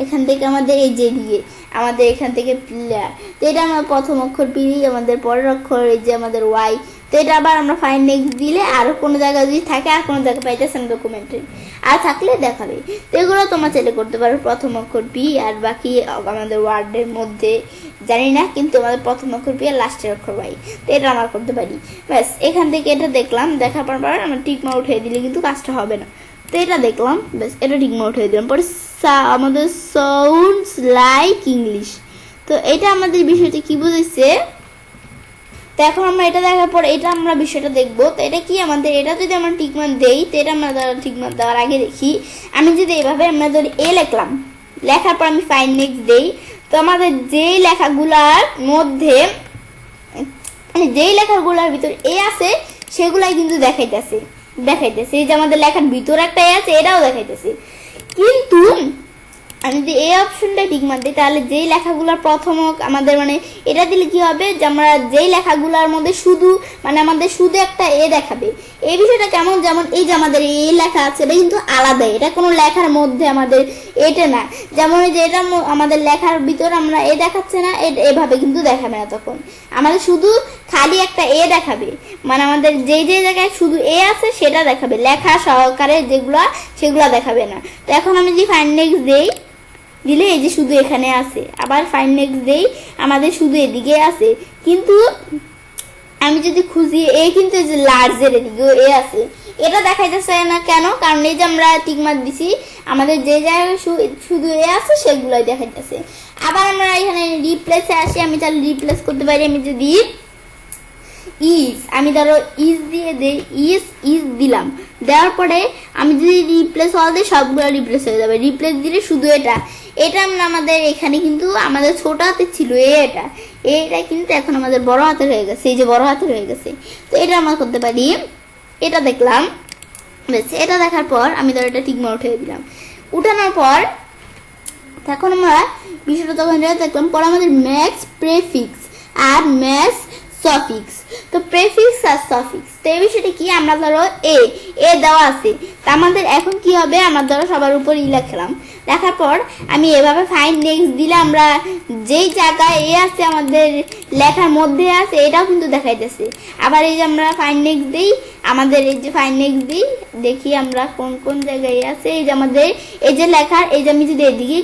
এখান থেকে আমাদের এই যে দিকে আমাদের এখান থেকে প্লেয়ার, তো এটা আমরা প্রথম অক্ষর পি, আমাদের পরের অক্ষর এই যে আমাদের ওয়াই। তো এটা আবার আমরা ফাইন্ড নেক্সট দিলে আরো কোনো জায়গায় যদি থাকে, আর কোনো জায়গায় পাইতেছেন ডকুমেন্টে আর থাকলে দেখাবে। তো এগুলো তোমরা চাইলে করতে পারো, প্রথম অক্ষর পি আর বাকি আমাদের ওয়ার্ডের মধ্যে জানি না, কিন্তু আমাদের প্রথম অক্ষর পি আর লাস্টের অক্ষর ওয়াই। তো এটা আমরা করতে পারি। ব্যাস এখান থেকে এটা দেখলাম, দেখার পর আমরা টিকমার্ক উঠিয়ে দিলে কিন্তু কাজটা হবে না। তো এটা দেখলাম, ব্যাস এটা টিকমার্ক উঠিয়ে দিলাম। পরে আমাদের সাউন্ডস লাইক ইংলিশ, তো এটা আমাদের বিষয়টা কি বুঝেছে? তো এখন আমরা এটা দেখার পর এটা আমরা বিষয়টা দেখবো। তো এটা কি আমাদের, এটা যদি আমরা টিকমার্ক দেই, তো এটা আমরা টিকমার্ক দেওয়ার আগে দেখি। আমি যদি এভাবে আমরা ধরি এ লিখলাম, লেখার পর আমি ফাইন্ড নেক্সট দেই, তো আমাদের যেই লেখাগুলার মধ্যে যেই লেখাগুলার ভিতর এ আছে সেগুলাই কিন্তু দেখাইতেছে। এই যে আমাদের লেখার ভিতর একটা এ আছে, এটাও দেখাইতেছে। কিন্তু আমি যদি এই অপশনটা টিকমার্ক দিই, তাহলে যেই লেখাগুলোর প্রথম আমাদের এটা দিলে কি হবে? যে আমরা যেই লেখাগুলোর মধ্যে আমাদের শুধু একটা এ দেখাবে। এই বিষয়টা কেমন? যেমন এই যে আমাদের এ লেখা আছে, এটা কিন্তু আলাদা, এটা কোনো লেখার মধ্যে আমাদের এটা না। যেমন যে এটা আমাদের লেখার ভিতর আমরা এ দেখাচ্ছে না, এভাবে কিন্তু দেখাবে না। তখন আমাদের শুধু খালি একটা এ দেখাবে, আমাদের যেই জায়গায় শুধু এ আছে সেটা দেখাবে, লেখা সহকারে সেগুলা দেখাবে না। তো এখন আমি যদি ফাইন্ড নেক্সট দেই, দিলে এই যে শুধু এখানে আছে। আবার ফাইন্ড নেক্সট দেই, আমাদের শুধু এদিকে আছে। কিন্তু আমি যদি খুঁজি এ কিন্তু এই যে লার্জের এদিকে এ আছে, এটা দেখাইতেছে না। কেন? কারণ এই যে আমরা টিকমার্ক দিছি, আমাদের যে জায়গায় শুধু এ আছে সেগুলোই দেখাইতেছে। আবার আমরা এখানে রিপ্লেসে আসি, আমি তাহলে রিপ্লেস করতে পারি। আমি যদি ইজ, আমি ধরো ইজ দিয়ে দেই, ইজ দিলাম, দেওয়ার পরে আমি যদি রিপ্লেস অল দিই সবগুলো রিপ্লেস হয়ে যাবে। রিপ্লেস দিলে শুধু এটা আমরা আমাদের এখানে কিন্তু আমাদের ছোট হাতে ছিল এটা কিন্তু এখন আমাদের বড় হাতের হয়ে গেছে, এই যে বড় হাতের হয়ে গেছে। তো এটা আমরা করতে পারি, এটা দেখলাম, বেশ এটা দেখার পর আমি ধরো এটা টিকমার্ক উঠিয়ে দিলাম। উঠানোর পর এখন আমরা বিষয়টা তখন দেখলাম, পরে আমাদের ম্যাক্স প্রেফিক্স আর ম্যাক্স সফিক্স। তো প্রেফিক্স আর সফিক্স, তো এই বিষয়টা কি, আমরা ধরো এ দেওয়া আছে, তা আমাদের এখন কি হবে, আমরা ধরো সবার উপর লিখলাম, লেখার পর আমি এভাবে ফাইন্ড নেক্সট দিলে আমরা যেই জায়গায় আছে আমাদের লেখার মধ্যে আছে এটাও কিন্তু দেখাইতেছে। আবার এই যে আমরা ফাইন্ড নেক্সট দিই, আমাদের এই যে ফাইন্ড নেক্সট দিই, দেখি আমরা কোন কোন জায়গায় আছে। এই যে আমাদের এই যে লেখার, এই যে আমি যদি এদিকে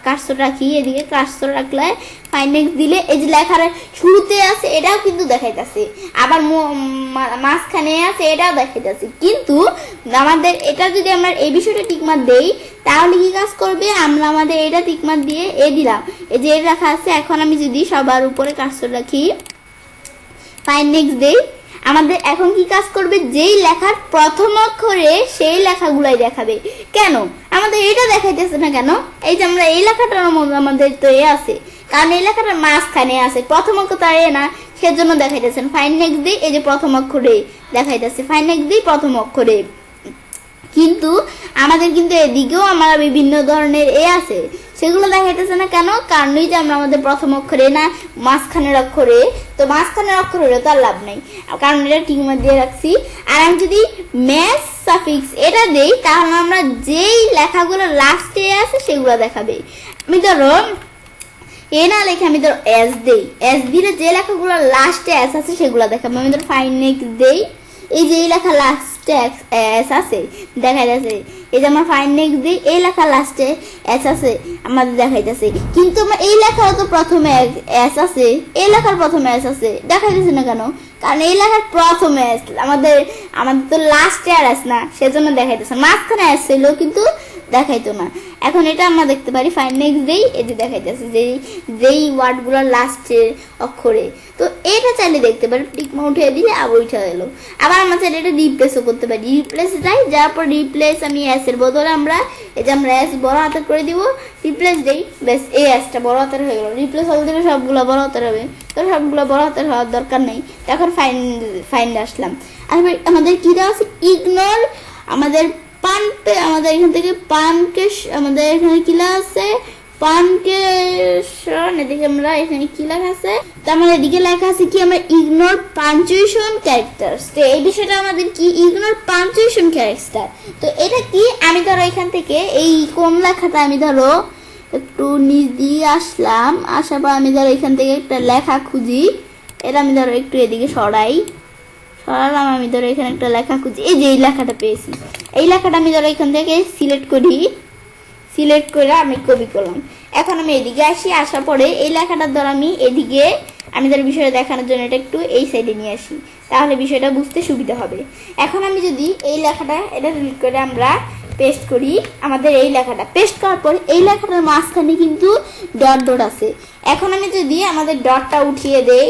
কার্সর রাখি, এদিকে কার্সর রাখলে ফাইন্ড নেক্সট দিলে এই যে লেখার শুরুতে আছে এটাও কিন্তু দেখাইতেছে, আবার মাঝখানে আছে এটাও দেখাইতেছে। কিন্তু আমাদের এটা যদি আমরা এই বিষয়টা টিকমার্ক দেই তাহলে কি কাজ করবে, আমরা আমাদের এটা টিকমার্ক দিয়ে দিলাম, এই যে লেখা আছে। এখন আমি যদি সবার উপরে কার্সর রাখি, ফাইন্ড নেক্সট দেই, আমাদের এখন কি কাজ করবে, যেই লেখার প্রথম অক্ষরে সেই লেখাগুলাই দেখাবে। কেন আমাদের এটা দেখাইতেছে না কেন, এই যে আমরা এই লেখাটার মধ্যে আমাদের তো আছে, কারণ এই লেখাটার মাঝখানে আছে, প্রথম অক্ষর তার না, সেজন্য দেখাইতেছেন। ফাইন্ড নেক্সট দিই, এই যে প্রথম অক্ষরে দেখাইতেছে, ফাইন্ড নেক্সট দিই প্রথম অক্ষরে। কিন্তু আমাদের কিন্তু এদিকেও আমরা বিভিন্ন ধরনের আছে, সেগুলো দেখাইতেছে না কেন, কারণ এই যে আমরা আমাদের প্রথম অক্ষরে না মাঝখানের অক্ষরে, তো মাঝখানের অক্ষর হলে তো আর লাভ নাই, কারণ এটা টিকমার্ক দিয়ে রাখছি। আর আমি যদি ম্যাচ সাফিক্স এটা দেই তাহলে আমরা যেই লেখাগুলো লাস্টে আছে সেগুলো দেখাবে। আমি ধরো এ না লেখে আমি ধরো এস দেই, এস দিলে যে লেখাগুলো লাস্টে এস আছে সেগুলো দেখাবে। আমি ধরো ফাইন্ড নেক্সট দেই, এই যে এই লেখা লাস্টে এস আছে দেখা যাচ্ছে, এই যে আমার ফাইন্ড নেক্সট দিই, এই লেখা লাস্টে এস আছে আমাদের দেখাইতেছে। কিন্তু আমার এই লেখার তো প্রথমে এস আছে, এই লেখার প্রথমে এস আছে, দেখাইতেছে না কেন, কারণ এই লেখার প্রথমে এস, আমাদের তো লাস্টে আর এস না, সেজন্য দেখাইতেছে। মাঝখানে এস ছিল কিন্তু দেখাইতো না। এখন এটা আমরা দেখতে পারি, ফাইন্ড নেক্সট দেই, এই যে দেখাইতেছে যেই ওয়ার্ডগুলোর লাস্টের অক্ষরে। তো এটা চাইলে দেখতে পারি, টিকমার্ক উঠিয়ে দিলে আবার উঠে গেল। আবার আমরা চাইলে এটা রিপ্লেসও করতে পারি, রিপ্লেস দেয়, যার পর রিপ্লেস আমি এস এর বদলে আমরা এই যে আমরা এস বড় হাতের করে দিব, রিপ্লেস দেই, বেশ এই এসটা বড় হাতের হয়ে গেল। রিপ্লেস হল দিলে সবগুলো বড় হাতের হবে, তো সবগুলো বড় হাতের হওয়ার দরকার নেই। এখন ফাইন্ড আসলাম, আর আমাদের কি দেওয়া আছে, ইগনোর আমাদের পানপে, আমাদের এখান থেকে পানকে, আমাদের এখানে কি লেখা আছে পানকেশন, এদিকে আমরা এখানে কি লেখা আছে, তো আমাদের এদিকে লেখা আছে কি, আমরা ইগনোর পাঞ্চুয়েশন ক্যারেক্টারস। তো এই বিষয়টা আমাদের কি, ইগনোর পাঞ্চুয়েশন ক্যারেক্টার। তো এটা কি, আমি ধরো এখান থেকে এই কোন লেখাটা আমি ধরো একটু নিচ দিয়ে আসলাম, আসার পর আমি ধরো এখান থেকে একটা লেখা খুঁজি, এটা আমি ধরো একটু এদিকে সরালাম, আমি ধরো এখানে একটা লেখা খুঁজি, এই যে এই লেখাটা পেয়েছি, এই লেখাটা আমি ধরো এখান থেকে সিলেক্ট করে আমি কপি করলাম। এখন আমি এদিকে আসি, আসার পরে এই লেখাটার দ্বারা আমি ধরো বিষয়টা দেখানোর জন্য এটা একটু এই সাইডে নিয়ে আসি, তাহলে বিষয়টা বুঝতে সুবিধা হবে। এখন আমি যদি এই লেখাটা এটা ডিলিট করে আমরা পেস্ট করি, আমাদের এই লেখাটা পেস্ট করার পর এই লেখাটার মাঝখানে কিন্তু ডট আছে। এখন আমি যদি আমাদের ডটটা উঠিয়ে দেই,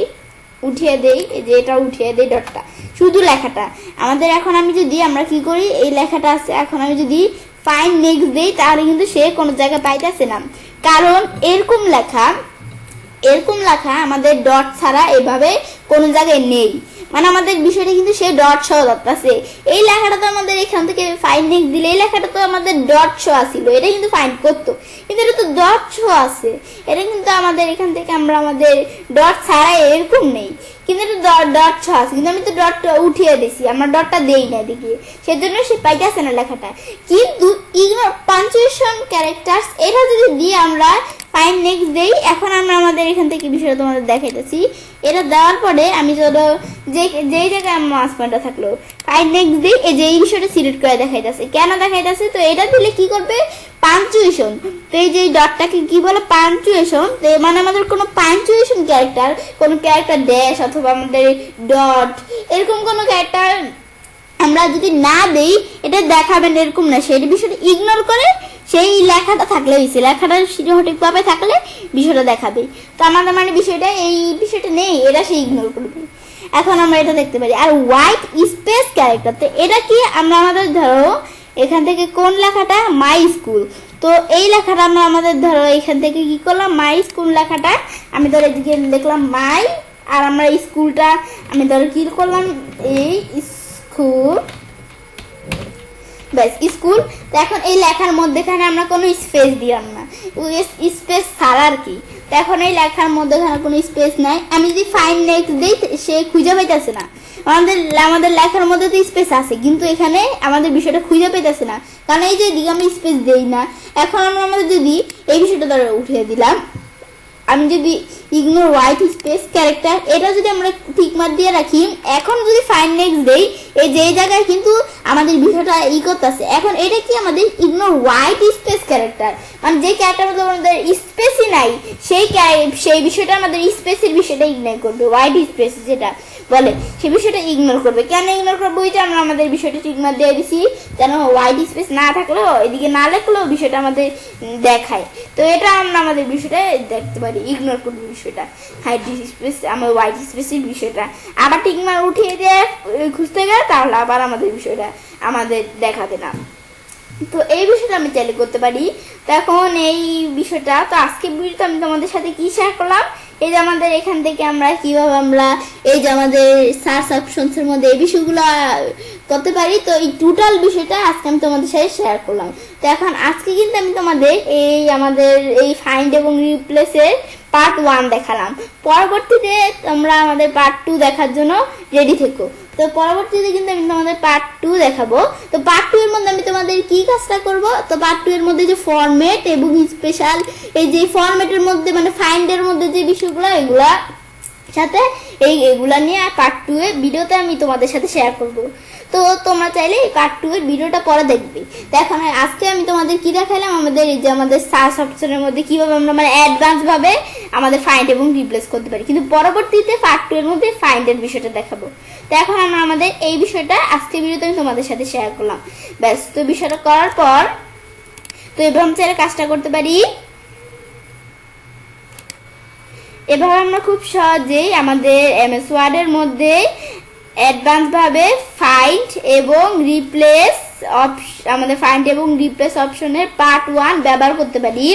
এই যে এটা উঠিয়ে দেই ডটটা, শুধু লেখাটা আমাদের। এখন আমি যদি আমরা কি করি, এই লেখাটা আছে, এখন আমি যদি ফাইন্ড নেক্সট দেই তাহলে কিন্তু সে কোনো জায়গায় পাইতেছে না, কারণ এরকম লেখা আমাদের ডট ছাড়া এভাবে কোনো জায়গায় নেই, মানে আমাদের বিষয়টা কিন্তু সে ডট সহ আছে। এই লেখাটা তো আমাদের এখান থেকে ফাইন্ড নেক্সট দিলে এই লেখাটা তো আমাদের ডট সহ আসিল, এটা কিন্তু ফাইন্ড করতো, কিন্তু এটা তো ডট সহ আছে, এটা কিন্তু আমাদের এখান থেকে আমরা আমাদের ডট ছাড়া এরকম নেই, কিন্তু এটা ডট সহ আছে, কিন্তু আমি তো ডটটা উঠিয়ে দিছি, আমরা ডটটা দেই না দেখি, সেজন্য সে পাইতেছে না লেখাটা। কিন্তু ইগনোর পাঞ্চুয়েশন ক্যারেক্টার্স এটা যদি দিয়ে আমরা ফাইন্ড নেক্সট দেই, এখন আমরা আমাদের এখান থেকে বিষয়টা তোমাদের দেখাইতেছি। এটা দেওয়ার পরে আমি ধরো যেই জায়গায় আমার মাস পয়েন্টটা থাকলো ফাইন্ড নেক্সট দিই, এই যে এই বিষয়টা সিলেক্ট করে দেখাইতেছে, কেন দেখাইতেছে, তো এটা দিলে কি করবে, পাঞ্চুয়েশন। তো এই যে ডটটাকে কি বলে, পাঞ্চুয়েশন, মানে আমাদের কোনো পাঞ্চুয়েশন কোনো ক্যারেক্টার ড্যাশ অথবা আমাদের ডট এরকম কোনো ক্যারেক্টার আমরা যদি না দেই এটা দেখাবেন এরকম না, সেই বিষয়টা ইগনোর করে সেই লেখাটা থাকলে হয়েছে, লেখাটা সঠিকভাবে থাকলে বিষয়টা দেখাবে। তো আমাদের মানে বিষয়টা এই বিষয়টা নেই, এটা সে ইগনোর করবে। এখন আমরা এটা দেখতে পারি। আর হোয়াইট স্পেস ক্যারেক্টার, তো এটা কি, আমরা আমাদের ধরো এখান থেকে কোন লেখাটা, মাই স্কুল, তো এই লেখাটা আমরা আমাদের ধরো এখান থেকে কি করলাম, মাই স্কুল লেখাটা আমি ধরো এদিকে দেখলাম মাই, আর আমরা স্কুলটা আমি ধরো কি করলাম, এই স্কুল, ব্যাস স্কুল। তো এখন এই লেখার মধ্যেখানে আমরা কোনো স্পেস দিলাম না, স্পেস ছাড়া আর কি। তো এখন এই লেখার মধ্যেখানে কোনো স্পেস নাই, আমি যদি ফাইন্ড নেক্সট দিই সে খুঁজে পাইতেছে না। আমাদের লেখার মধ্যে তো স্পেস আছে, কিন্তু এখানে আমাদের বিষয়টা খুঁজে পাইতেছে না, কারণ এই যে দিকে আমি স্পেস দেই না। এখন আমরা আমাদের যদি এই বিষয়টা ধরে উঠিয়ে দিলাম, আমি যদি ইগনোর হোয়াইট স্পেস ক্যারেক্টার এটা যদি আমরা টিক মার্ক দিয়ে রাখি, এখন যদি ফাইন্ড নেক্সট দেই, এই যে জায়গায় কিন্তু আমাদের বিষয়টা ই করতেছে। এখন এটা কি আমাদের ইগনোর হোয়াইট স্পেস ক্যারেক্টার, মানে যে ক্যারেক্টার মধ্যে আমাদের স্পেসই নাই, সেই বিষয়টা আমাদের স্পেসের বিষয়টা ইগনোর করবে, হোয়াইট স্পেস যেটা বলে সেই বিষয়টা ইগনোর করবে। কেন ইগনোর করবো, ওইটা আমরা আমাদের বিষয়টা টিক মার্ক দিয়ে দিছি, যেন হোয়াইট স্পেস না থাকলেও এদিকে না লেখলেও বিষয়টা আমাদের দেখায়। তো এটা আমরা আমাদের বিষয়টা দেখতে পারি, ইগনোর করবো বিষয়টা, হাইট স্পেস আমার হোয়াইট স্পেসের বিষয়টা। আবার টিক মার্ক উঠিয়ে দিয়ে খুঁজতে গেলে তাহলে আবার আমাদের বিষয়টা আমাদের দেখাবে না। তো এই বিষয়টা আমি চাইলে করতে পারি। তো এখন এই বিষয়টা, তো আজকে ভিডিওতে আমি তোমাদের সাথে কি শেয়ার করলাম, এই যে আমাদের এখান থেকে আমরা কিভাবে আমরা এই যে আমাদের সার্চ অপশনস এর মধ্যে এই বিষয়গুলো করতে পারি, তো এই টোটাল বিষয়টা আজকে আমি তোমাদের সাথে শেয়ার করলাম। তো এখন আজকে কিন্তু আমি তোমাদের এই আমাদের এই ফাইন্ড এবং রিপ্লেসের পার্ট 1 দেখালাম। পরবর্তীতে তোমরা আমাদের পার্ট 2 দেখার জন্য রেডি থেকো। তো পরবর্তীতে কিন্তু আমি তোমাদের পার্ট 2 দেখাবো। তো পার্ট 2 এর মধ্যে আমি তোমাদের কি কাজটা করব, তো পার্ট 2 এর মধ্যে যে ফরম্যাট এবং স্পেশাল এই যে ফরম্যাটের মধ্যে মানে ফাইন্ডের মধ্যে যে বিষয়গুলো এগুলা সাথে এগুলা নিয়ে পার্ট 2 এর ভিডিওতে আমি তোমাদের সাথে শেয়ার করব। তো তোমরা চাইলে এই পার্ট 2 এর ভিডিওটা পরে দেখবে। তো এখন আজকে আমি তোমাদের কি দেখাইলাম, আমাদের এই যে আমাদের সার্চ অপশনের মধ্যে কিভাবে আমরা মানে অ্যাডভান্স ভাবে আমাদের ফাইন্ড এবং রিপ্লেস করতে পারি, কিন্তু পরবর্তীতে পার্ট 2 এর মধ্যে ফাইন্ডের বিষয়টা দেখাবো। তো এখন আমরা আমাদের এই বিষয়টা আজকে ভিডিওতে আমি তোমাদের সাথে শেয়ার করলাম। ব্যাস, তো বিষয়টা করার পর তো এবার আমি চাইলে কাজটা করতে পারি। এবার আমরা খুব সহজেই আমাদের এমএস ওয়ার্ডের মধ্যে অ্যাডভান্স ভাবে ফাইন্ড এবং রিপ্লেস আমাদের ফাইন্ড এবং রিপ্লেস অপশনের পার্ট 1 ব্যবহার করতে পারি।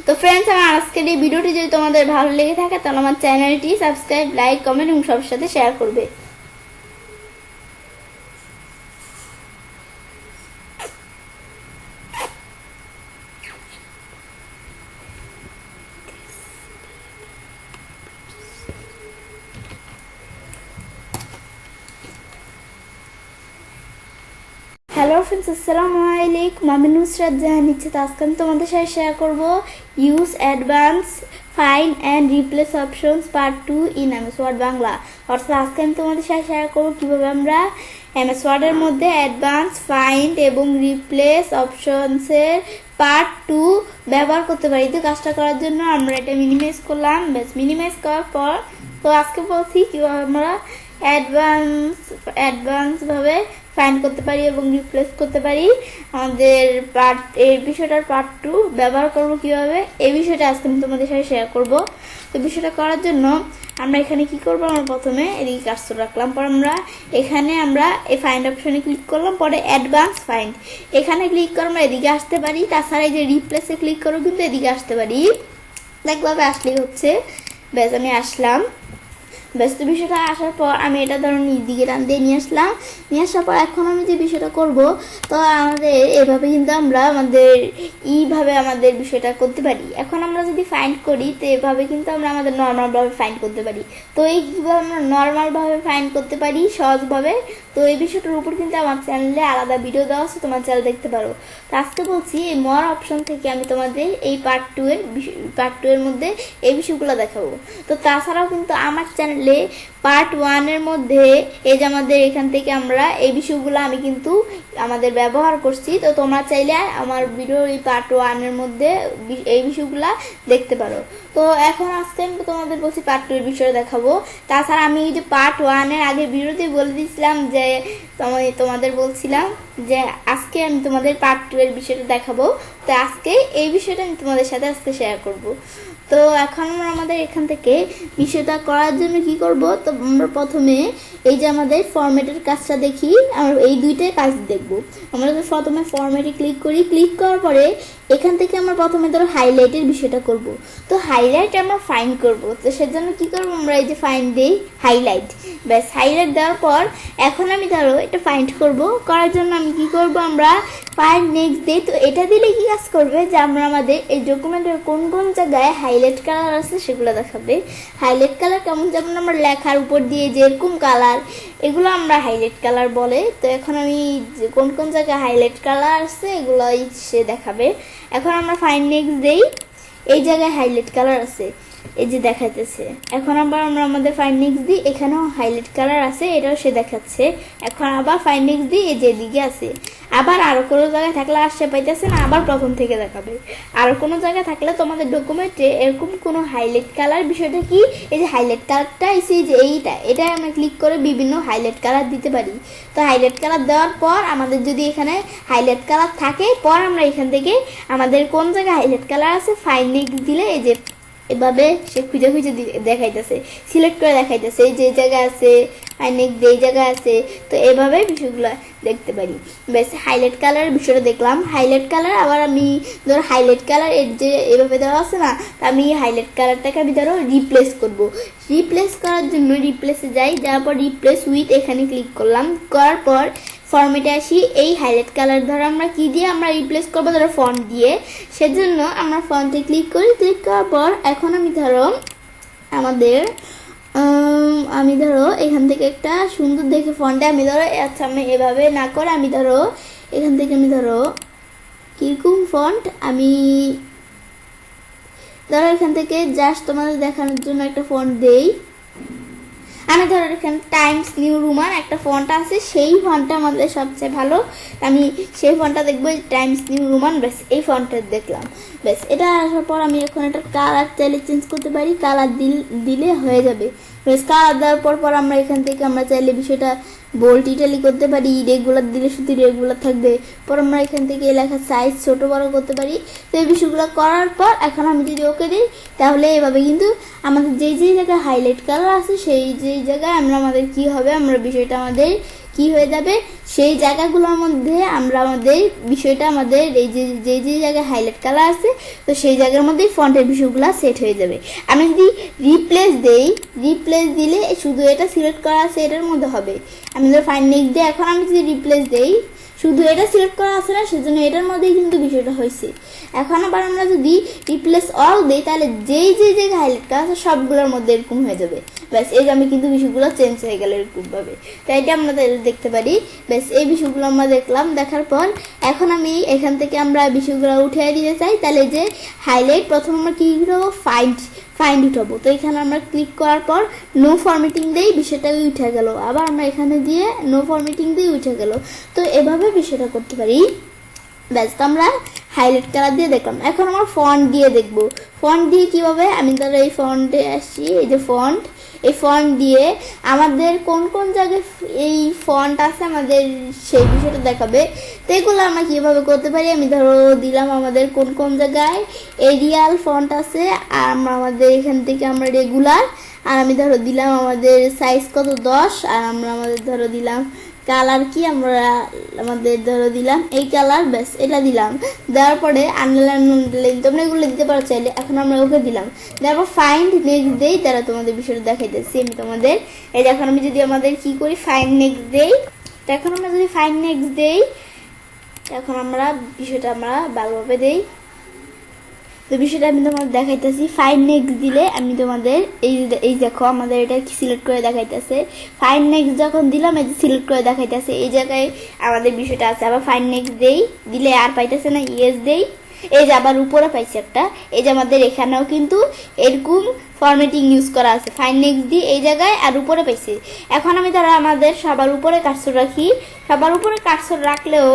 তো ফ্রেন্ডস, আমার আজকের এই ভিডিওটি যদি তোমাদের ভালো লেগে থাকে তাহলে আমার চ্যানেলটি সাবস্ক্রাইব, লাইক, কমেন্ট এবং সবার সাথে শেয়ার করবে। হ্যালো ফ্রেন্ডস, আসসালামু আলাইকুম। আমি নুসরাত জাহান নিচ্ছি। আজকে আমি তোমাদের সাথে শেয়ার করব use advance find and replace options part 2 in MS Word Bangla. অর্থাৎ আজকে আমি তোমাদের সাথে শেয়ার করব কিভাবে আমরা এমএস ওয়ার্ডের মধ্যে অ্যাডভান্স ফাইন্ড এবং রিপ্লেস অপশনসের পার্ট 2 ব্যবহার করতে পারি। তো কাজটা করার জন্য আমরা এটা মিনিমাইজ করলাম। ব্যাস, মিনিমাইজ করার পর তো আজকে বলছি কিভাবে আমরা অ্যাডভান্স ভাবে ফাইন্ড করতে পারি এবং রিপ্লেস করতে পারি। আমাদের এই বিষয়টার পার্ট 2 ব্যবহার করব কিভাবে, এই বিষয়টা আজকে আমি তোমাদের সাথে শেয়ার করব। তো বিষয়টা করার জন্য আমরা এখানে কি করব, আমরা প্রথমে এদিকে কার্সর রাখলাম, পর আমরা এখানে আমরা এই ফাইন্ড অপশনে ক্লিক করলাম, পরে অ্যাডভান্স ফাইন্ড এখানে ক্লিক করে আমরা এদিকে আসতে পারি। তাছাড়া এই যে রিপ্লেসে ক্লিক করো কিন্তু এদিকে আসতে পারি, দেখভাবে আসলেই হচ্ছে। ব্যাস, আমি আসলাম। ব্যস্ত বিষয়টা আসার পর আমি এটা ধরো দিকে টান দিয়ে নিয়ে আসলাম। নিয়ে আসার পর এখন আমি যে বিষয়টা করব, তো আমাদের এভাবে কিন্তু আমরা এইভাবে আমাদের বিষয়টা করতে পারি। এখন আমরা যদি ফাইন্ড করি তো এভাবে কিন্তু আমরা আমাদের নর্মালভাবে ফাইন্ড করতে পারি। তো এই কীভাবে আমরা নর্মালভাবে ফাইন্ড করতে পারি সহজভাবে, তো এই বিষয়টার উপর কিন্তু আমার চ্যানেলে আলাদা ভিডিও দেওয়া আছে, তোমার চ্যানেল দেখতে পারো। তো আজকে বলছি এই মোর অপশন থেকে আমি তোমাদের এই পার্ট 2 এর মধ্যে এই বিষয়গুলো দেখাবো। তো তাছাড়াও কিন্তু আমার চ্যানেল পার্ট 1 এর মধ্যে এই যে আমাদের এখান থেকে আমরা এই বিষয়গুলো আমি কিন্তু আমাদের ব্যবহার করছি। তো তোমরা চাইলে আমার ভিডিও এই পার্ট 1 এর মধ্যে এই বিষয়গুলো দেখতে পারো। তো এখন আজকে আমি তোমাদের বলছি পার্ট 2 এর বিষয়ে দেখাবো। তাছাড়া আমি এই যে পার্ট 1 এর আগে ভিডিওতে বলে দিয়েছিলাম যে তোমাদের বলছিলাম যে আজকে আমি তোমাদের পার্ট 2 এর বিষয়টা দেখাবো। তো আজকে এই বিষয়টা আমি তোমাদের সাথে আজকে শেয়ার করব। তো এখন আমরা আমাদের এখান থেকে বিষয়টা করার জন্য কি করব, তো আমরা প্রথমে এই যে আমাদের ফরম্যাটের কাজটা দেখি, আমরা এই দুইটাই কাজ দেখব। আমরা তো প্রথমে ফরম্যাটে ক্লিক করি, ক্লিক করার পরে এখান থেকে আমরা প্রথমে ধরো হাইলাইটের বিষয়টা করব। তো হাইলাইট আমরা ফাইন্ড করব, তো সেজন্য কি করব, আমরা এই যে ফাইন্ড দেই হাইলাইট, ব্যাস হাইলাইট দেওয়ার পর এখন আমি ধরো এটা ফাইন্ড করব। করার জন্য আমি কি করব, আমরা ফাইন্ড নেক্সট দেই। তো এটা দিলে কি কাজ করবে, যে আমরা আমাদের এই ডকুমেন্টের কোন কোন জায়গায় হাইলাইট কালার আছে সেগুলো দেখাবে। হাইলাইট কালার কেমন, যেমন আমরা লেখার উপর দিয়ে যেরকম কালার, এগুলো আমরা হাইলাইট কালার বলে। তো এখন আমি কোন কোন জায়গায় হাইলাইট কালার আছে এগুলোই সে দেখাবে। এখন আমরা ফাইন্ড নেক্সট দেই, এই জায়গায় হাইলাইট কালার আছে, এই যে দেখাইতেছে। এখন আবার আমরা আমাদের ফাইন্ড নেক্সট দিই, এখানেও হাইলাইট কালার আছে, এটাও সে দেখাচ্ছে। এখন আবার ফাইন্ড নেক্সট দিই, এই যে এদিকে আছে। আবার আরো কোনো জায়গায় থাকলে আসতে পাইতেছে না, আবার প্রথম থেকে দেখাবে। আরো কোনো জায়গায় থাকলে তোমাদের ডকুমেন্টে এরকম কোনো হাইলাইট কালার বিষয়টা কি, এই যে হাইলাইট কালারটা এসে যে এটা আমরা ক্লিক করে বিভিন্ন হাইলাইট কালার দিতে পারি। তো হাইলাইট কালার দেওয়ার পর আমাদের যদি এখানে হাইলাইট কালার থাকে, পর আমরা এখান থেকে আমাদের কোন জায়গায় হাইলাইট কালার আছে ফাইন্ড নেক্সট দিলে এই যে এভাবে সে খুঁজে খুঁজে দেখাইতেছে, সিলেক্ট করে দেখাইতেছে এই যে জায়গায় আছে, এই জায়গায় আছে। তো এভাবে বিষয়গুলো দেখতে পারি। বেশ, হাইলাইট কালারের বিষয়টা দেখলাম। হাইলাইট কালার আবার আমি ধরো হাইলাইট কালার এর যে এভাবে দেওয়া আছে না, আমি হাইলাইট কালারটাকে আমি ধরো রিপ্লেস করব। রিপ্লেস করার জন্য রিপ্লেসে যাই, যাওয়ার পর রিপ্লেস উইথ এখানে ক্লিক করলাম। করার পর ফর্মেটে আসি, এই হাইলাইট কালার ধরো আমরা কি দিয়ে আমরা রিপ্লেস করবো, ধরো ফন্ট দিয়ে। সেজন্য আমরা ফন্টে ক্লিক করি, ক্লিক করার পর এখন আমি ধরো আমাদের আমি ধরো এখান থেকে একটা সুন্দর দেখে ফন্টে আমি ধরো, আচ্ছা আমি এভাবে না করে আমি ধরো এখান থেকে আমি ধরো কিরকম ফন্ট আমি ধরো এখান থেকে জাস্ট তোমাদের দেখানোর জন্য একটা ফন্ট দেই। আমি ধরো এখানে টাইমস নিউ রোমান একটা ফন্ট আছে, সেই ফন্টটা আমাদের সবচেয়ে ভালো, আমি সেই ফন্টটা দেখবো, টাইমস নিউ রোমান। ব্যাস এই ফন্টটা দেখলাম। ব্যাস এটা আসার পর আমি এখন একটা কালার চাইলে চেঞ্জ করতে পারি, কালার দিলে হয়ে যাবে। ব্যাস কালার দেওয়ার পর আমরা এখান থেকে আমরা চাইলে বিষয়টা বোল্ড ইটালি করতে পারি, রেগুলার দিলে শুধু রেগুলার থাকবে। পর আমরা এখান থেকে লেখার সাইজ ছোট বড় করতে পারি। তো এই বিষয়গুলো করার পর এখন আমি যদি ওকে দিই, তাহলে এভাবে কিন্তু আমাদের যেই জায়গায় হাইলাইট কালার আছে সেই যেই জায়গায় আমরা আমাদের কি হবে, আমরা বিষয়টা আমাদের কি হয়ে যাবে, সেই জায়গাগুলোর মধ্যে আমরা আমাদের বিষয়টা আমাদের এই যে জায়গায় হাইলাইট কালার আছে, তো সেই জায়গার মধ্যেই ফন্টের বিষয়গুলো সেট হয়ে যাবে। আমি যদি রিপ্লেস দেই, রিপ্লেস দিলে শুধু এটা সিলেক্ট করা আছে এটার মধ্যে হবে। আমি ধর ফাইন্ড নেক্সট দিই, এখন আমি যদি রিপ্লেস দেই, শুধু এটা সিলেক্ট করা আছে না, সেজন্য এটার মধ্যেই কিন্তু বিষয়টা হয়েছে। এখন আবার আমরা যদি রিপ্লেস অল দিই, তাহলে যেই জায়গায় হাইলাইট করা আছে সবগুলোর মধ্যে এরকম হয়ে যাবে। ব্যাস এই যে আমি কিন্তু বিষয়গুলো চেঞ্জ হয়ে গেল এরকমভাবে। তাই এটা আমরা দেখতে পারি। ব্যাস এই বিষয়গুলো আমরা দেখলাম, দেখার পর এখন আমি এখান থেকে আমরা বিষয়গুলো উঠিয়ে দিতে চাই, তাহলে যে হাইলাইট প্রথম আমরা কি করবো, ফাইন্ড উঠাবো। তো এখানে আমরা ক্লিক করার পর নো ফরম্যাটিং দিয়ে বিষয়টা উঠে গেল, আবার আমরা এখানে দিয়ে নো ফরম্যাটিং দিয়ে উঠে গেল। তো এভাবে বিষয়টা করতে পারি। ব্যাস, তো আমরা হাইলাইট কালার দিয়ে দেখলাম। এখন আমরা ফন্ট দিয়ে দেখব। ফন্ট দিয়ে কিভাবে, আমি ধরো এই ফন্টে আসি, এই যে ফন্ট, এই ফন্ট দিয়ে আমাদের কোন কোন জায়গায় এই ফন্ট আছে আমাদের সেই বিষয়টা দেখাবে। তো এগুলো আমরা কিভাবে করতে পারি, আমি ধরো দিলাম আমাদের কোন কোন জায়গায় এরিয়াল ফন্ট আছে, আর আমরা আমাদের এখান থেকে আমরা রেগুলার, আর আমি ধরো দিলাম আমাদের সাইজ কত 10, আর আমরা আমাদের ধরো দিলাম কালার কি, আমরা আমাদের ধরো দিলাম এই কালার। ব্যাস এটা দিলাম, দেওয়ার পরে আনলাইন তোমরা এগুলো দিতে পারো চাইলে। এখন আমরা ওকে দিলাম, তারপর ফাইন্ড নেক্সট দেই, তারা তোমাদের বিষয়টা দেখাইতেছি আমি তোমাদের। এই এখন আমি যদি আমাদের কি করি, ফাইন্ড নেক্সট দেই, তো এখন আমরা যদি ফাইন্ড নেক্সট দেই, এখন আমরা বিষয়টা আমরা ভালোভাবে দেই। তো বিষয়টা আমি তোমাদের দেখাইতেছি। ফাইন্ড নেক্সট দিলে আমি তোমাদের এই দেখো আমাদের এটা সিলেক্ট করে দেখাইতেছে। ফাইন্ড নেক্সট যখন দিলাম, এই যে সিলেক্ট করে দেখাইতেছে এই জায়গায় আমাদের বিষয়টা আছে। আবার ফাইন্ড নেক্সট দেই, দিলে আর পাইতেছে না, ইয়েস দেই, এই যে আবার উপরে পাইছে একটা, এই যে আমাদের এখানেও কিন্তু এরকম ফরম্যাটিং ইউজ করা আছে। ফাইন্ড নেক্সট দিয়ে এই জায়গায় আর উপরে পাইছি। এখন আমি ধরো আমাদের সবার উপরে কার্সর রাখি, সবার উপরে কার্সর রাখলেও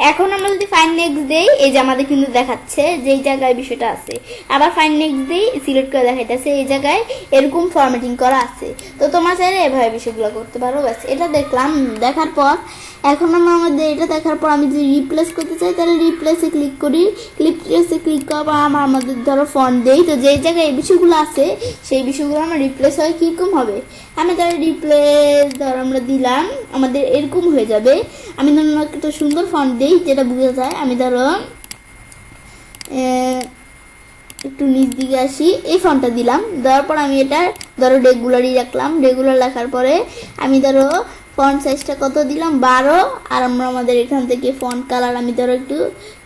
এখন আমরা যদি ফাইন্ড নেক্সট দেই এই যে আমাদের কিন্তু দেখাচ্ছে যে এই জায়গায় বিষয়টা আছে। আবার ফাইন্ড নেক্সট দিই সিলেক্ট করে দেখাইতেছে এই জায়গায় এরকম ফরম্যাটিং করা আছে। তো তোমরা চাইলে এভাবে বিষয়গুলো করতে পারো। ব্যাস এটা দেখলাম, দেখার পর এখন আমরা আমাদের এটা দেখার পর আমি যদি রিপ্লেস করতে চাই তাহলে রিপ্লেসে ক্লিক করি। রিপ্লেসে ক্লিক করার পর আমাদের ধরো ফন্ট দেই, তো যেই জায়গায় এই বিষয়গুলো আছে সেই বিষয়গুলো আমার রিপ্লেস হয় কীরকম হবে। আমি ধরো রিপ্লেস ধরো আমরা দিলাম, আমাদের এরকম হয়ে যাবে। আমি ধরো একটা সুন্দর ফন্ট দিই যেটা বোঝা যায়। আমি ধরো একটু নিচ দিকে আসি, এই ফন্টটা দিলাম, দেওয়ার পর আমি এটা ধরো রেগুলারই রাখলাম। রেগুলার রাখার পরে আমি ধরো ফন্ট সাইজটা কত দিলাম 12, আর আমরা আমাদের এখান থেকে ফন্ট কালার আমি ধরো একটু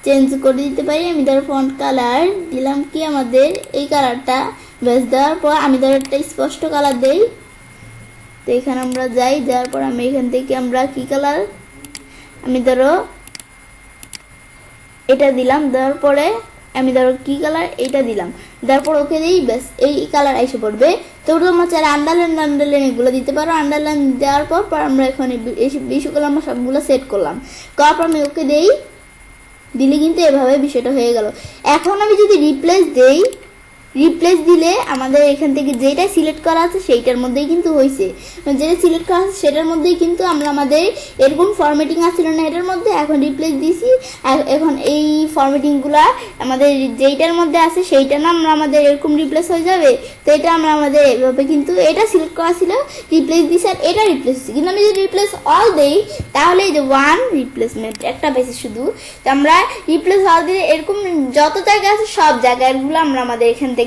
চেঞ্জ করে দিতে পারি। আমি ধরো ফন্ট কালার দিলাম কি আমাদের এই কালারটা। ব্যাস দেওয়ার পর আমি ধরো একটা স্পষ্ট কালার দেই। তো এখানে আমরা যাই, যাওয়ার পর আমি এখান থেকে আমরা কি কালার আমি ধরো এটা দিলাম, দেওয়ার পরে আমি ধরো কি কালার এইটা দিলাম, তারপর ওকে দিই। ব্যাস এই কালার এসে পড়বে। তো তোমরা চাইলে আন্ডারলাইন এগুলো দিতে পারো। আন্ডারলাইন দেওয়ার পর আমরা এখন এই বিষয়গুলো আমরা সবগুলো সেট করলাম, করার পর আমি ওকে দেই, দিলে কিন্তু এভাবে বিষয়টা হয়ে গেল। এখন আমি যদি রিপ্লেস দেই, রিপ্লেস দিলে আমাদের এখান থেকে যেটা সিলেক্ট করা আছে সেইটার মধ্যেই কিন্তু হয়েছে, যেটা সিলেক্ট করা আছে সেটার মধ্যেই কিন্তু আমরা আমাদের এরকম ফরম্যাটিং আসছিল না এটার মধ্যে, এখন রিপ্লেস দিছি। আর এখন এই ফরম্যাটিংগুলো আমাদের যেইটার মধ্যে আছে সেইটা না আমরা আমাদের এরকম রিপ্লেস হয়ে যাবে। তো এটা আমরা আমাদের এভাবে কিন্তু এটা সিলেক্ট করা ছিল, রিপ্লেস দিছি, আর এটা রিপ্লেস দিচ্ছি। কিন্তু আমি যদি রিপ্লেস অল দেই তাহলে এই যে ওয়ান রিপ্লেসমেন্ট একটা পেয়েছি শুধু। তো আমরা রিপ্লেস অল দিলে এরকম যত জায়গা আছে সব জায়গাগুলো আমরা আমাদের এখান থেকে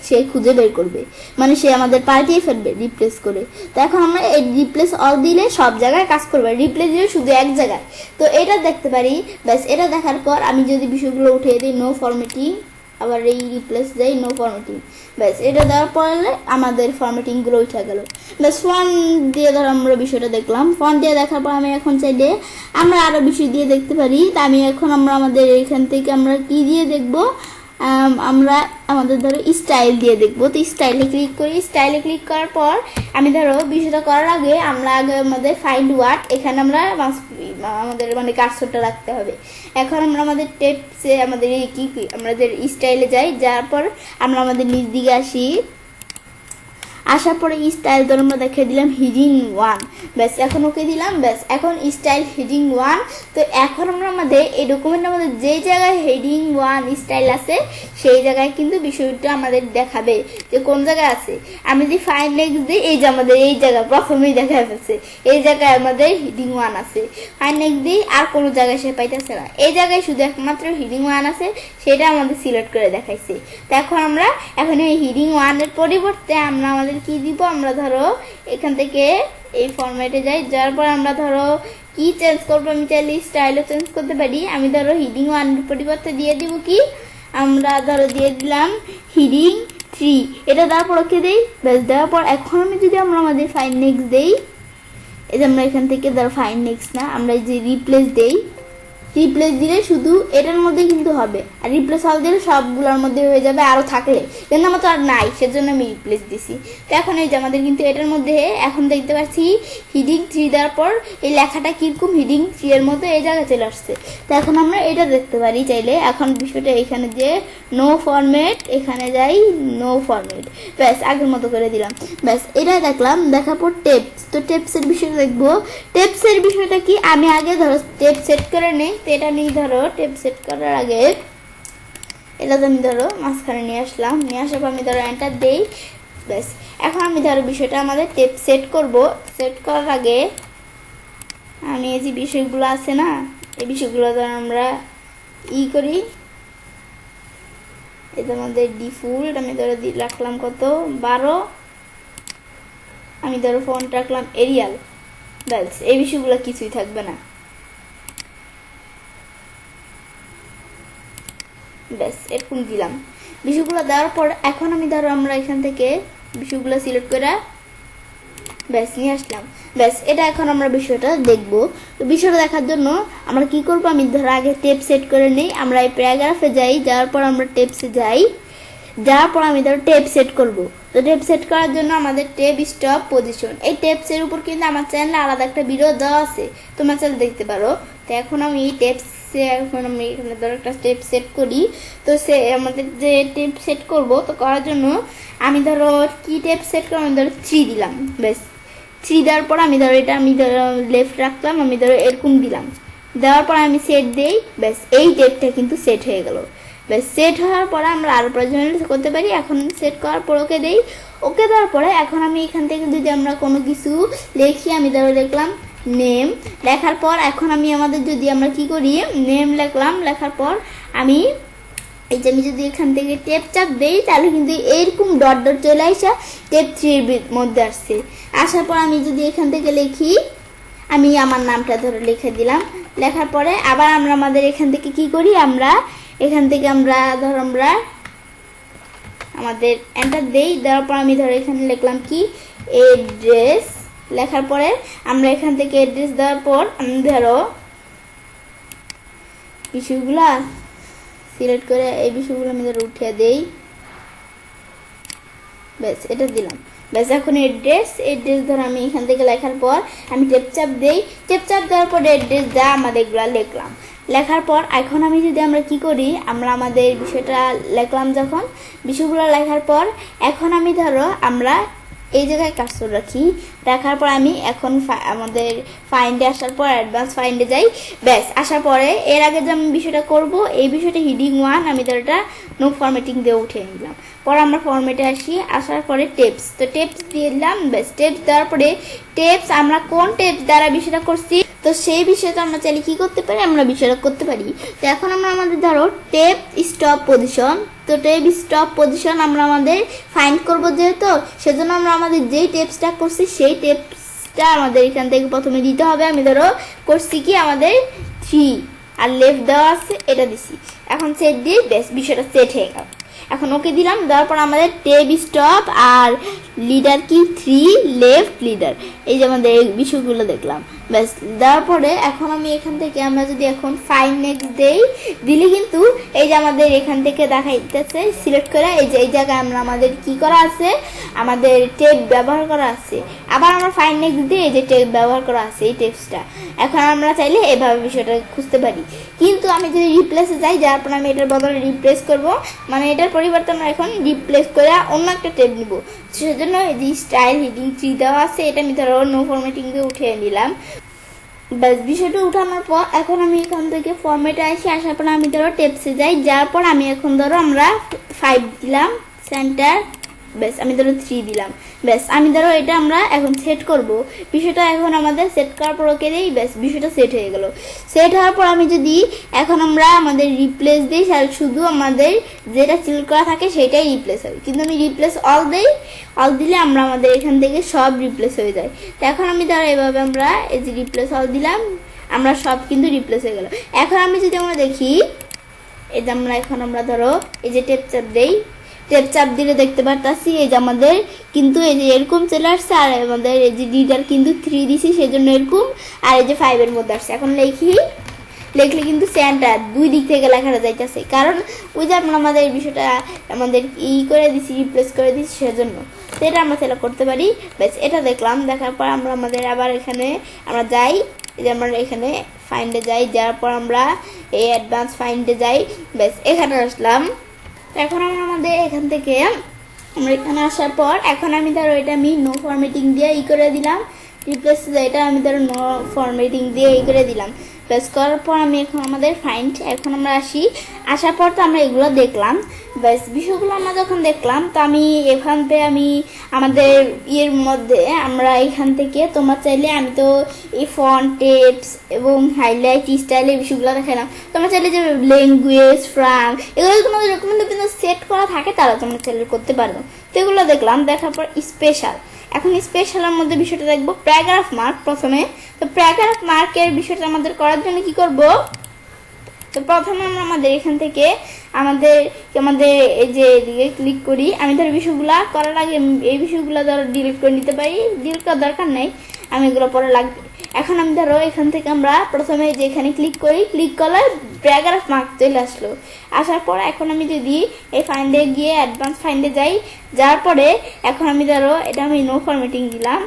সে খুঁজে বের করবে, মানে সে আমাদের পাল্টিয়ে ফেলবে রিপ্লেস করে। তো এখন আমরা এই রিপ্লেস অল দিলে সব জায়গায় কাজ করবে, রিপ্লেস দিলে শুধু এক জায়গায়। তো এটা দেখতে পারি। ব্যাস এটা দেখার পর আমি যদি বিষয়গুলো উঠিয়ে দিই নো ফরম্যাটিং, আবার এই রিপ্লেস দেই নো ফরম্যাটিং, ব্যাস এটা দেওয়ার পরে আমাদের ফরম্যাটিংগুলো উঠে গেল। ব্যাস ফন্ট দিয়ে ধরো আমরা বিষয়টা দেখলাম। ফন্ট দিয়ে দেখার পর আমি এখন চাইলে আমরা আরও বিষয় দিয়ে দেখতে পারি। তা আমি এখন আমরা আমাদের এখান থেকে আমরা কি দিয়ে দেখবো, আমরা আমাদের ধরো স্টাইল দিয়ে দেখবো। তো স্টাইলে ক্লিক করি। স্টাইলে ক্লিক করার পর আমি ধরো বিষয়টা করার আগে আমরা আগে আমাদের ফাইন্ড ওয়ার্ড এখানে আমরা আমাদের মানে কার্সরটা রাখতে হবে। এখন আমরা আমাদের টেপসে আমাদের এই কি আমাদের স্টাইলে যাই, যাওয়ার পর আমরা আমাদের নিচ দিকে আসি। আসার পরে স্টাইল ধরো আমরা দেখিয়ে দিলাম হেডিং 1, ব্যাস এখন ওকে দিলাম। ব্যাস এখন স্টাইল হেডিং 1। তো এখন আমরা আমাদের এই ডকুমেন্টের মধ্যে যে জায়গায় হেডিং 1 স্টাইল আছে সেই জায়গায় কিন্তু বিষয়টা আমাদের দেখাবে যে কোন জায়গায় আছে। আমি যদি ফাইন্ড নেক্সট দিই এই যে আমাদের এই জায়গায় প্রথমেই দেখা যাচ্ছে এই জায়গায় আমাদের হেডিং 1 আছে। ফাইন্ড নেক্সট দিই আর কোনো জায়গায় সে পাইতেছে না, এই জায়গায় শুধু একমাত্র হেডিং 1 আছে, সেটা আমাদের সিলেক্ট করে দেখাইছে। তো এখন আমরা এখন এই হেডিং 1 এর পরিবর্তে আমরা আমাদের কি দিব, আমরা ধরো এখান থেকে এই ফরম্যাটে যাই, যার পর আমরা ধরো কি চেঞ্জ করবো, আমি চাইলে স্টাইলও চেঞ্জ করতে পারি। আমি ধরো হেডিং 1 এর পরিবর্তে দিয়ে দিব কি, আমরা ধরো দিয়ে দিলাম হেডিং 3, এটা দেওয়ার পর ওকে দেই। ব্যাস দেওয়ার পর এখন আমি যদি আমরা আমাদের ফাইন্ড নেক্সট দেই, এই যে আমরা এখান থেকে ধরো ফাইন্ড নেক্সট না আমরা যে রিপ্লেস দেই, রিপ্লেস দিলে শুধু এটার মধ্যে কিন্তু হবে, আর রিপ্লেস অল দিলে সবগুলোর মধ্যে হয়ে যাবে। আরও থাকলে কিন্তু আমার তো আর নাই, সেজন্য আমি রিপ্লেস দিছি। তো এখন এই যে আমাদের কিন্তু এটার মধ্যে এখন দেখতে পাচ্ছি হেডিং 3 দেওয়ার পর এই লেখাটা কীরকম হেডিং 3 এর মধ্যে এই জায়গায় চলে আসছে। তো এখন আমরা এটা দেখতে পারি চাইলে। এখন বিষয়টা এখানে যে নো ফরম্যাট, এখানে যাই নো ফরম্যাট, ব্যাস আগের মতো করে দিলাম। ব্যাস এটা দেখলাম, দেখার পর টেপস। তো টেপসের বিষয়টা দেখবো। টেপসের বিষয়টা কি, আমি আগে ধরো টেপ সেট করে নেই। তো এটা নিয়ে ধরো টেপ সেট করার আগে এটা তো আমি ধরো মাঝখানে নিয়ে আসলাম, নিয়ে আসার পর আমি ধরো এন্টার দেই। ব্যাস এখন আমি ধরো বিষয়টা আমাদের টেপ সেট করব। সেট করার আগে আমি এই যে বিষয়গুলো আছে না, এই বিষয়গুলো ধরো আমরা করি। এটা আমাদের ডিফল্ট, আমি ধরো রাখলাম কত 12, আমি ধরো ফন্ট রাখলাম এরিয়াল। ব্যাস এই বিষয়গুলো কিছুই থাকবে না। ব্যাস এরকম দিলাম। বিষয়গুলো দেওয়ার পর এখন আমি ধরো আমরা এখান থেকে বিষয়গুলো সিলেক্ট করে ব্যাস নিয়ে আসলাম। ব্যাস এটা এখন আমরা বিষয়টা দেখবো। তো বিষয়টা দেখার জন্য আমরা কি করব, আমি ধরো আগে টেপ সেট করে নিই। আমরা এই প্যারাগ্রাফে যাই, যাওয়ার পর আমরা টেপসে যাই, যাওয়ার পর আমি ধরো টেপ সেট করব। তো তো টেপ সেট করার জন্য আমাদের টেপ স্টপ পজিশন, এই টেপসের উপর কিন্তু আমার চ্যানেলে আলাদা একটা ভিডিও দেওয়া আছে, তোমার চ্যানেল দেখতে পারো। তো এখন আমি এই এখন আমি এখানে ধরো একটা টেপ সেট করি। তো সে আমাদের যে টেপ সেট করব, তো করার জন্য আমি ধরো কি টেপ সেট করবো, আমি ধরো 3 দিলাম, বেশ 3 দেওয়ার পর আমি ধরো এটা আমি ধরো লেফট রাখলাম, আমি ধরো এরকম দিলাম, দেওয়ার পর আমি সেট দেই, ব্যাস এই টেপটা কিন্তু সেট হয়ে গেল। ব্যাস সেট হওয়ার পরে আমরা আরও প্রয়োজনীয় করতে পারি। এখন সেট করার পর ওকে দেই, ওকে দেওয়ার পরে এখন আমি এখান থেকে যদি আমরা কোনো কিছু লিখি, আমি ধরো লিখলাম নেম, লেখার পর এখন আমি আমাদের যদি আমরা কি করি, নেম লিখলাম, লেখার পর আমি এই যে আমি যদি এখান থেকে টেপ চাপ দেই, তাহলে কিন্তু এইরকম ডট ডট চলে আসা টেপ 3 এর মধ্যে আসছে। আসার পর আমি যদি এখান থেকে লিখি, আমি আমার নামটা ধরে লিখে দিলাম, লেখার পরে আবার আমরা আমাদের এখান থেকে কি করি, আমরা এখান থেকে আমরা ধরো আমরা আমাদের এন্টার দেই, দেওয়ার পর আমি ধরো এখানে লিখলাম কি এড্রেস, লেখার পরে আমরা এখান থেকে এড্রেস দেওয়ার পর আমি ধরো বিষয়গুলা সিলেক্ট করে এই বিষয়গুলো আমি ধরো উঠিয়ে দেই, ব্যাস এটা দিলাম। ব্যাস এখন এড্রেস ধরো আমি এখান থেকে লেখার পর আমি টেপচাপ দেই, টেপচাপ দেওয়ার পর এড্রেস যা আমাদের এগুলো লিখলাম, লেখার পর এখন আমি যদি আমরা কি করি, আমরা আমাদের বিষয়টা লিখলাম, যখন বিষয়গুলো লেখার পর এখন আমি ধরো আমরা এই জায়গায় কার্সর রাখি, রাখার পর আমি এখন আমাদের ফাইন্ডে আসার পর অ্যাডভান্স ফাইন্ডে যাই, ব্যাস আসার পরে এর আগে যে আমি বিষয়টা করব, এই বিষয়টা হিডিং 1 আমি ধরো এটা নো ফরম্যাটিং দিয়ে উঠিয়ে নিলাম। পরে আমরা ফরম্যাটে আসি, আসার পরে টেপস, তো টেপস দিয়ে দিলাম, ব্যাস টেপস দেওয়ার পরে টেপস আমরা কোন টেপস দ্বারা বিষয়টা করছি, তো সেই বিষয়টা আমরা চাইলে কি করতে পারি, আমরা বিষয়টা করতে পারি। তো এখন আমরা আমাদের ধরো টেপ স্টপ পজিশন, তো টেপ স্টপ পজিশন আমরা আমাদের ফাইন্ড করব, যেহেতু সেজন্য আমরা আমাদের যেই টেপসটা করছি সেই টেপসটা আমাদের এখান থেকে প্রথমে দিতে হবে। আমি ধরো করছি কি আমাদের 3 আর লেফট দেওয়া আছে, এটা দিছি, এখন সেট দিয়ে বেশ বিষয়টা সেট হয়ে গেল। এখন ওকে দিলাম, দেওয়ার পর আমাদের টেপ স্টপ আর লিডার কি 3 লেফট লিডার, এই যে আমাদের এই বিষয়গুলো দেখলাম, ব্যাস দেওয়ার পরে এখন আমি এখান থেকে আমরা যদি এখন ফাইন নেক্সট দেই, দিলে কিন্তু এই যে আমাদের এখান থেকে দেখাইতেছে সিলেক্ট করে এই যে এই জায়গায় আমরা আমাদের কি করা আছে, আমাদের টেপ ব্যবহার করা আছে, আবার আমরা ফাইন নেক্সট দিয়ে এই যে টেপ ব্যবহার করা আছে এই টেপসটা, এখন আমরা চাইলে এভাবে বিষয়টা খুঁজতে পারি। কিন্তু আমি যদি রিপ্লেসে যাই, যার পর আমি এটার বদলে রিপ্লেস করব, মানে এটার পরিবর্তে আমরা এখন রিপ্লেস করে অন্য একটা টেপ নিব, সেজন্য এই যে স্টাইল হিডিং 3 দেওয়া আছে, এটা আমি ধরো নো ফরম্যাটিং দিয়ে উঠিয়ে নিলাম। ব্যাস বিষয়টা উঠানোর পর এখন আমি এখান থেকে ফরম্যাটে আসি, আসার পর আমি ধরো টেপসে যাই, যার পর আমি এখন ধরো আমরা 5 দিলাম সেন্টার, ব্যাস আমি ধরো 3 দিলাম, ব্যাস আমি ধরো এটা আমরা এখন সেট করব বিষয়টা, এখন আমাদের সেট করার পর ওকে দিই, ব্যাস বিষয়টা সেট হয়ে গেল। সেট হওয়ার পর আমি যদি এখন আমরা আমাদের রিপ্লেস দিই, শুধু আমাদের যেটা সিলেক্ট করা থাকে সেটাই রিপ্লেস হবে, কিন্তু আমি রিপ্লেস অল দিই, অল দিলে আমরা আমাদের এখান থেকে সব রিপ্লেস হয়ে যায়। তো এখন আমি ধরো এভাবে আমরা এই যে রিপ্লেস অল দিলাম, আমরা সব কিন্তু রিপ্লেস হয়ে গেল। এখন আমি যদি আমরা দেখি, এই যে আমরা এখন আমরা ধরো এই যে টেপ চাপ দেই, টেপ চাপ দিলে দেখতে পারতাছি এই যে আমাদের কিন্তু এই যে এরকম চলে আসছে, আর আমাদের এই যে লিডার কিন্তু 3 দিছি সেজন্য এরকম, আর এই যে 5 এর মধ্যে আসছে। এখন লিখলে কিন্তু সেন্টার 2 দিক থেকে লেখাটা যাইতেছে, কারণ ওই যে আমরা আমাদের এই বিষয়টা আমাদের করে দিছি, রিপ্লেস করে দিছি সেজন্য, তো এটা আমরা সেটা করতে পারি। ব্যাস এটা দেখলাম, দেখার পর আমরা আমাদের আবার এখানে আমরা যাই, এই যে আমরা এখানে ফাইন্ডে যাই, যাওয়ার পর আমরা এই অ্যাডভান্স ফাইন্ডে যাই, ব্যাস এখানে আসলাম। এখন আমরা আমাদের এখান থেকে আমরা এখানে আসার পর এখন আমি ধরো এটা আমি নো ফরম্যাটিং দিয়ে করে দিলাম, রিপ্লেস এটা আমি ধরো নো ফরম্যাটিং দিয়ে করে দিলাম, প্রেস করার পর আমি এখন আমাদের ফাইন্ড, এখন আমরা আসার পর তো আমরা এগুলো দেখলাম, ব্যাস বিষয়গুলো আমরা যখন দেখলাম, তো আমি এখান থেকে আমি আমাদের ইয়ের মধ্যে আমরা এখান থেকে তোমার চাইলে আমি তো এই ফন্ট টেপস এবং হাইলাইট স্টাইল এই বিষয়গুলো দেখালাম, তোমরা চাইলে যে ল্যাঙ্গুয়েজ ফ্রাম এগুলো তোমাদের ডকুমেন্টে কিন্তু সেট করা থাকে, তারা তোমরা চাইলে করতে পারো। তো এগুলো দেখলাম, দেখার পর স্পেশাল, এখন স্পেশালের মধ্যে বিষয়টা দেখবো প্যারাগ্রাফ মার্ক প্রথমে। তো প্যারাগ্রাফ মার্কের বিষয়টা আমাদের করার জন্য কি করব, তো প্রথমে আমরা আমাদের এখান থেকে আমাদের এই যে এদিকে ক্লিক করি, আমি ধর বিষয়গুলা করার আগে এই বিষয়গুলো ধর ডিলিট করে নিতে পারি, ডিলিট করার দরকার নেই, আমি এগুলো পরে লাগবে। এখন আমি ধরো এখান থেকে আমরা প্রথমে যেখানে ক্লিক করি, ক্লিক করলে প্যারাগ্রাফ মার্ক চলে আসলো। আসার পর এখন আমি যদি এই ফাইন্ডে গিয়ে অ্যাডভান্স ফাইন্ডে যাই, যাওয়ার পরে এখন আমি ধরো এটা আমি নো ফরম্যাটিং দিলাম,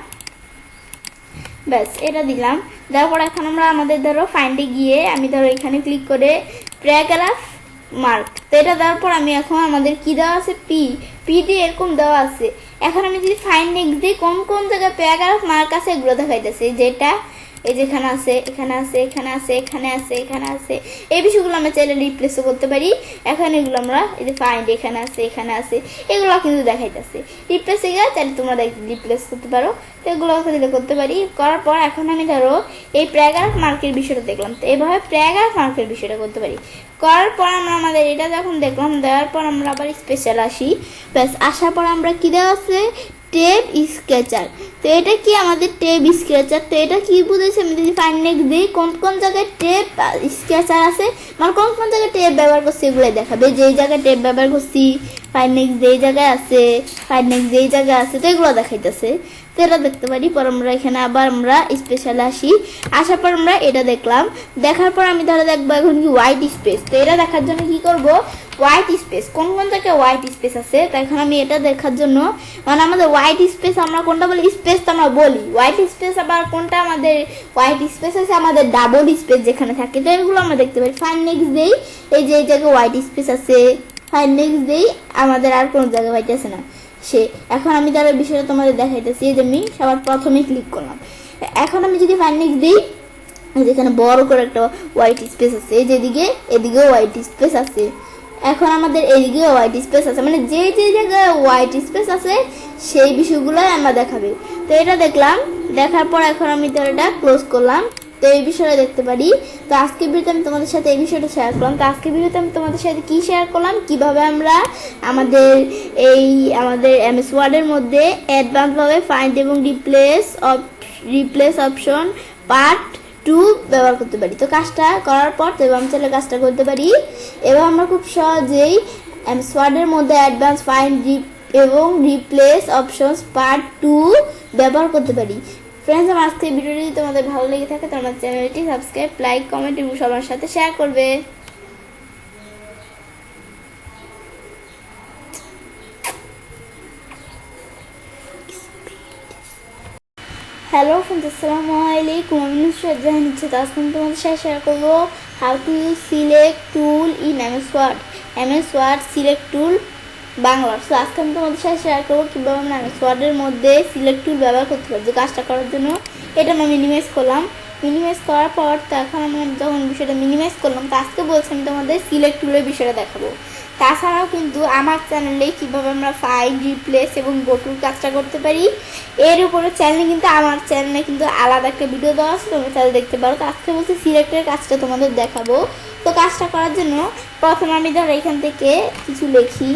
ব্যাস এটা দিলাম। দেওয়ার পর এখন আমরা আমাদের ধরো ফাইন্ডে গিয়ে আমি ধরো এখানে ক্লিক করে প্যারাগ্রাফ মার্ক, তো এটা দেওয়ার পর আমি এখন আমাদের কি দেওয়া আছে, পি দিয়ে এরকম দেওয়া আছে। এখন আমি যদি ফাইন্ড নেক্সট দিই কোন কোন জায়গায় প্যারাগ্রাফ মার্ক আছে এগুলো দেখাইতেছে, যেটা এই যেখানে আছে, এখানে আছে, এখানে আছে, এখানে আছে, এখানে আছে, এই বিষয়গুলো আমরা চাইলে রিপ্লেসও করতে পারি। এখন এগুলো আমরা এই যে ফাইন্ড এখানে আছে, এখানে আছে, এগুলো কিন্তু দেখাইতেছে। রিপ্লেসে গিয়ে চাইলে তোমরা রিপ্লেস করতে পারো, তো এগুলো করতে পারি। করার পর এখন আমি ধরো এই প্যারাগ্রাফ মার্কের বিষয়টা দেখলাম, তো এইভাবে প্যারাগ্রাফ মার্কের বিষয়টা করতে পারি। করার পর আমরা আমাদের এটা যখন দেখলাম, দেওয়ার পর আমরা আবার স্পেশাল আসি, ব্যাস আসার পর আমরা কি দেওয়া আছে, টেপ স্কেচার। তো এটা কি আমাদের টেপ স্কেচার, তো এটা কি বুঝেছি, আমি যদি ফাইন্ড নেক্সট দিই কোন কোন জায়গায় টেপ স্কেচার আছে, মানে কোন কোন জায়গায় টেপ ব্যবহার করছি এগুলো দেখাবে, যেই জায়গায় টেপ ব্যবহার করছি ফাইন্ড নেক্সট যেই জায়গায় আছে, ফাইন্ড নেক্সট যেই জায়গায় আছে, তো এগুলো দেখাইতেছে। তো এটা দেখতে পারি। পর আমরা এখানে আবার আমরা স্পেশালে আসি, আসার পর আমরা এটা দেখলাম, দেখার পর আমি ধরো দেখবো এখন কি হোয়াইট স্পেস। তো এটা দেখার জন্য কি করব, হোয়াইট স্পেস কোন কোন জায়গায় হোয়াইট স্পেস আছে, তো এখন আমি এটা দেখার জন্য, মানে আমাদের হোয়াইট স্পেস আমরা কোনটা বলি, স্পেস তো আমরা বলি, হোয়াইট স্পেস আবার কোনটা আমাদের হোয়াইট স্পেস আছে আমাদের ডাবল স্পেস যেখানে থাকে, তো এগুলো আমরা দেখতে পারি। ফাইন্ড নেক্সট দেই, এই যে এই জায়গায় হোয়াইট স্পেস আছে, ফাইন্ড নেক্সট দেই, আমাদের আর কোনো জায়গায় হোয়াইট আছে না সে। এখন আমি তার বিষয়টা তোমাদের দেখাইতেছি, এই যে আমি সবার প্রথমে ক্লিক করলাম। এখন আমি যদি ফাইন্ড নেক্সট দিই, যেখানে বড় করে একটা হোয়াইট স্পেস আছে, এই যে এদিকেও হোয়াইট স্পেস আছে, এখন আমাদের এদিকে হোয়াইট স্পেস আছে, মানে যে যে জায়গায় হোয়াইট স্পেস আছে সেই বিষয়গুলো আমরা দেখাবে। তো এটা দেখলাম, দেখার পর এখন আমি তো এটা ক্লোজ করলাম। তো এই বিষয়ে দেখতে পারি। তো আজকের ভিডিওতে আমি তোমাদের সাথে এই বিষয়টা শেয়ার করলাম। তো আজকের ভিডিওতে আমি তোমাদের সাথে কি শেয়ার করলাম, কিভাবে আমরা আমাদের এমএস ওয়ার্ডের মধ্যে অ্যাডভান্সভাবে ফাইন্ড এবং রিপ্লেস অপশন পার্ট 2 ব্যবহার করতে পারি। তো কাজটা করার পর তো আমি চাইলে কাজটা করতে পারি এবং আমরা খুব সহজেই এমএস ওয়ার্ডের মধ্যে অ্যাডভান্স ফাইন্ড এবং রিপ্লেস অপশনস পার্ট 2 ব্যবহার করতে পারি। ফ্রেন্ডস, আমার আজকের ভিডিওটি যদি তোমাদের ভালো লেগে থাকে তো আমার চ্যানেলটি সাবস্ক্রাইব, লাইক, কমেন্ট এবং সবার সাথে শেয়ার করবে। হ্যালো ফ্রেন্ডস, আসসালামু আলাইকুম। আমি নুসরাত জাহান হচ্ছে। তো আজকে আমি তোমাদের সাথে শেয়ার করবো how to use select tool in MS Word select tool Bangla. তো আজকে আমি তোমাদের সাথে শেয়ার করবো কীভাবে আমরা এমএস ওয়ার্ডের মধ্যে সিলেক্ট টুল ব্যবহার করতে পারি। যে কাজটা করার জন্য এটা আমি মিনিমাইজ করলাম। মিনিমাইজ করার পর তো এখন আমরা যখন বিষয়টা মিনিমাইজ করলাম, তো আজকে বলছি আমি তোমাদের সিলেক্ট টুলের বিষয়টা দেখাবো। তাছাড়াও কিন্তু আমার চ্যানেলে কীভাবে আমরা ফাইল রিপ্লেস এবং গোটুর কাজটা করতে পারি এর উপরে চ্যানেলে কিন্তু আমার চ্যানেলে কিন্তু আলাদা একটা ভিডিও দেওয়া আছে, তোমরা চ্যানেল দেখতে পারো। তো আজকে বলছি সিলেক্টের কাজটা তোমাদের দেখাবো। তো কাজটা করার জন্য প্রথমে আমি ধরো এখান থেকে কিছু লিখি,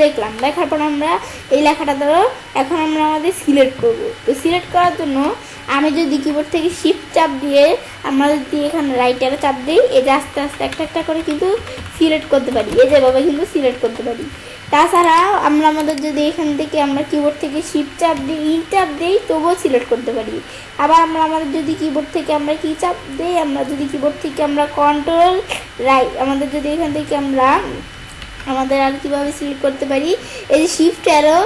লিখলাম। লেখার পর আমরা এই লেখাটা ধরো এখন আমরা আমাদের সিলেক্ট করবো। তো সিলেক্ট করার জন্য আমি যদি কিবোর্ড থেকে শিফট চাপ দিয়ে আমরা যদি এখানে রাইটারে চাপ দিই, এই যে আস্তে আস্তে একটা একটা করে কিন্তু সিলেক্ট করতে পারি, এই যেভাবে কিন্তু সিলেক্ট করতে পারি। তাছাড়া আমরা আমাদের যদি এখান থেকে আমরা কিবোর্ড থেকে শিফট চাপ দিই, ই চাপ দিই, তবুও সিলেক্ট করতে পারি। আবার আমরা আমাদের যদি কিবোর্ড থেকে আমরা কি চাপ দিই, আমরা যদি কিবোর্ড থেকে আমরা কন্ট্রোল আমাদের যদি এখান থেকে আমাদের আর কীভাবে সিলেক্ট করতে পারি, এই যে শিফট অ্যারো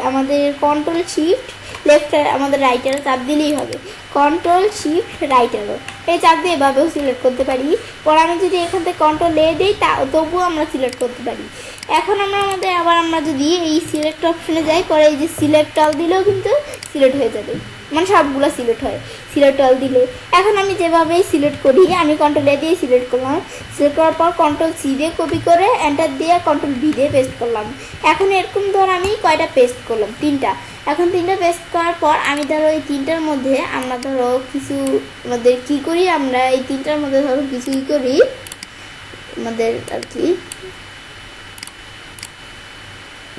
আমাদের কন্ট্রোল শিফট লেফট আমাদের রাইট অ্যারো চাপ দিলেই হবে, কন্ট্রোল শিফট রাইট অ্যারো এই চাপ দিয়ে এভাবেও সিলেক্ট করতে পারি। পর আমি যদি এখান থেকে কন্ট্রোল এ দিই তবুও আমরা সিলেক্ট করতে পারি। এখন আমরা যদি এই সিলেক্ট অপশনে যাই, পরে এই যে সিলেক্ট অল দিলেও কিন্তু সিলেক্ট হয়ে যাবে, মানে সবগুলো সিলেক্ট হয় সিলেক্ট অল দিলে। এখন আমি যেভাবেই সিলেক্ট করি, আমি কন্ট্রোল এ দিয়ে সিলেক্ট করলাম, সিলেক্ট করার পর কন্ট্রোল সি দিয়ে কপি করে এন্টার দিয়ে কন্ট্রোল ভি দিয়ে পেস্ট করলাম। এখন এরকম ধর আমি কয়টা পেস্ট করলাম, 3টা। এখন 3টা পেস্ট করার পর আমি ধরো এই 3টার মধ্যে আমরা ধরো কিছু আমাদের কী করি, আমরা এই 3টার মধ্যে ধরো কিছু ই করি আমাদের আর কি,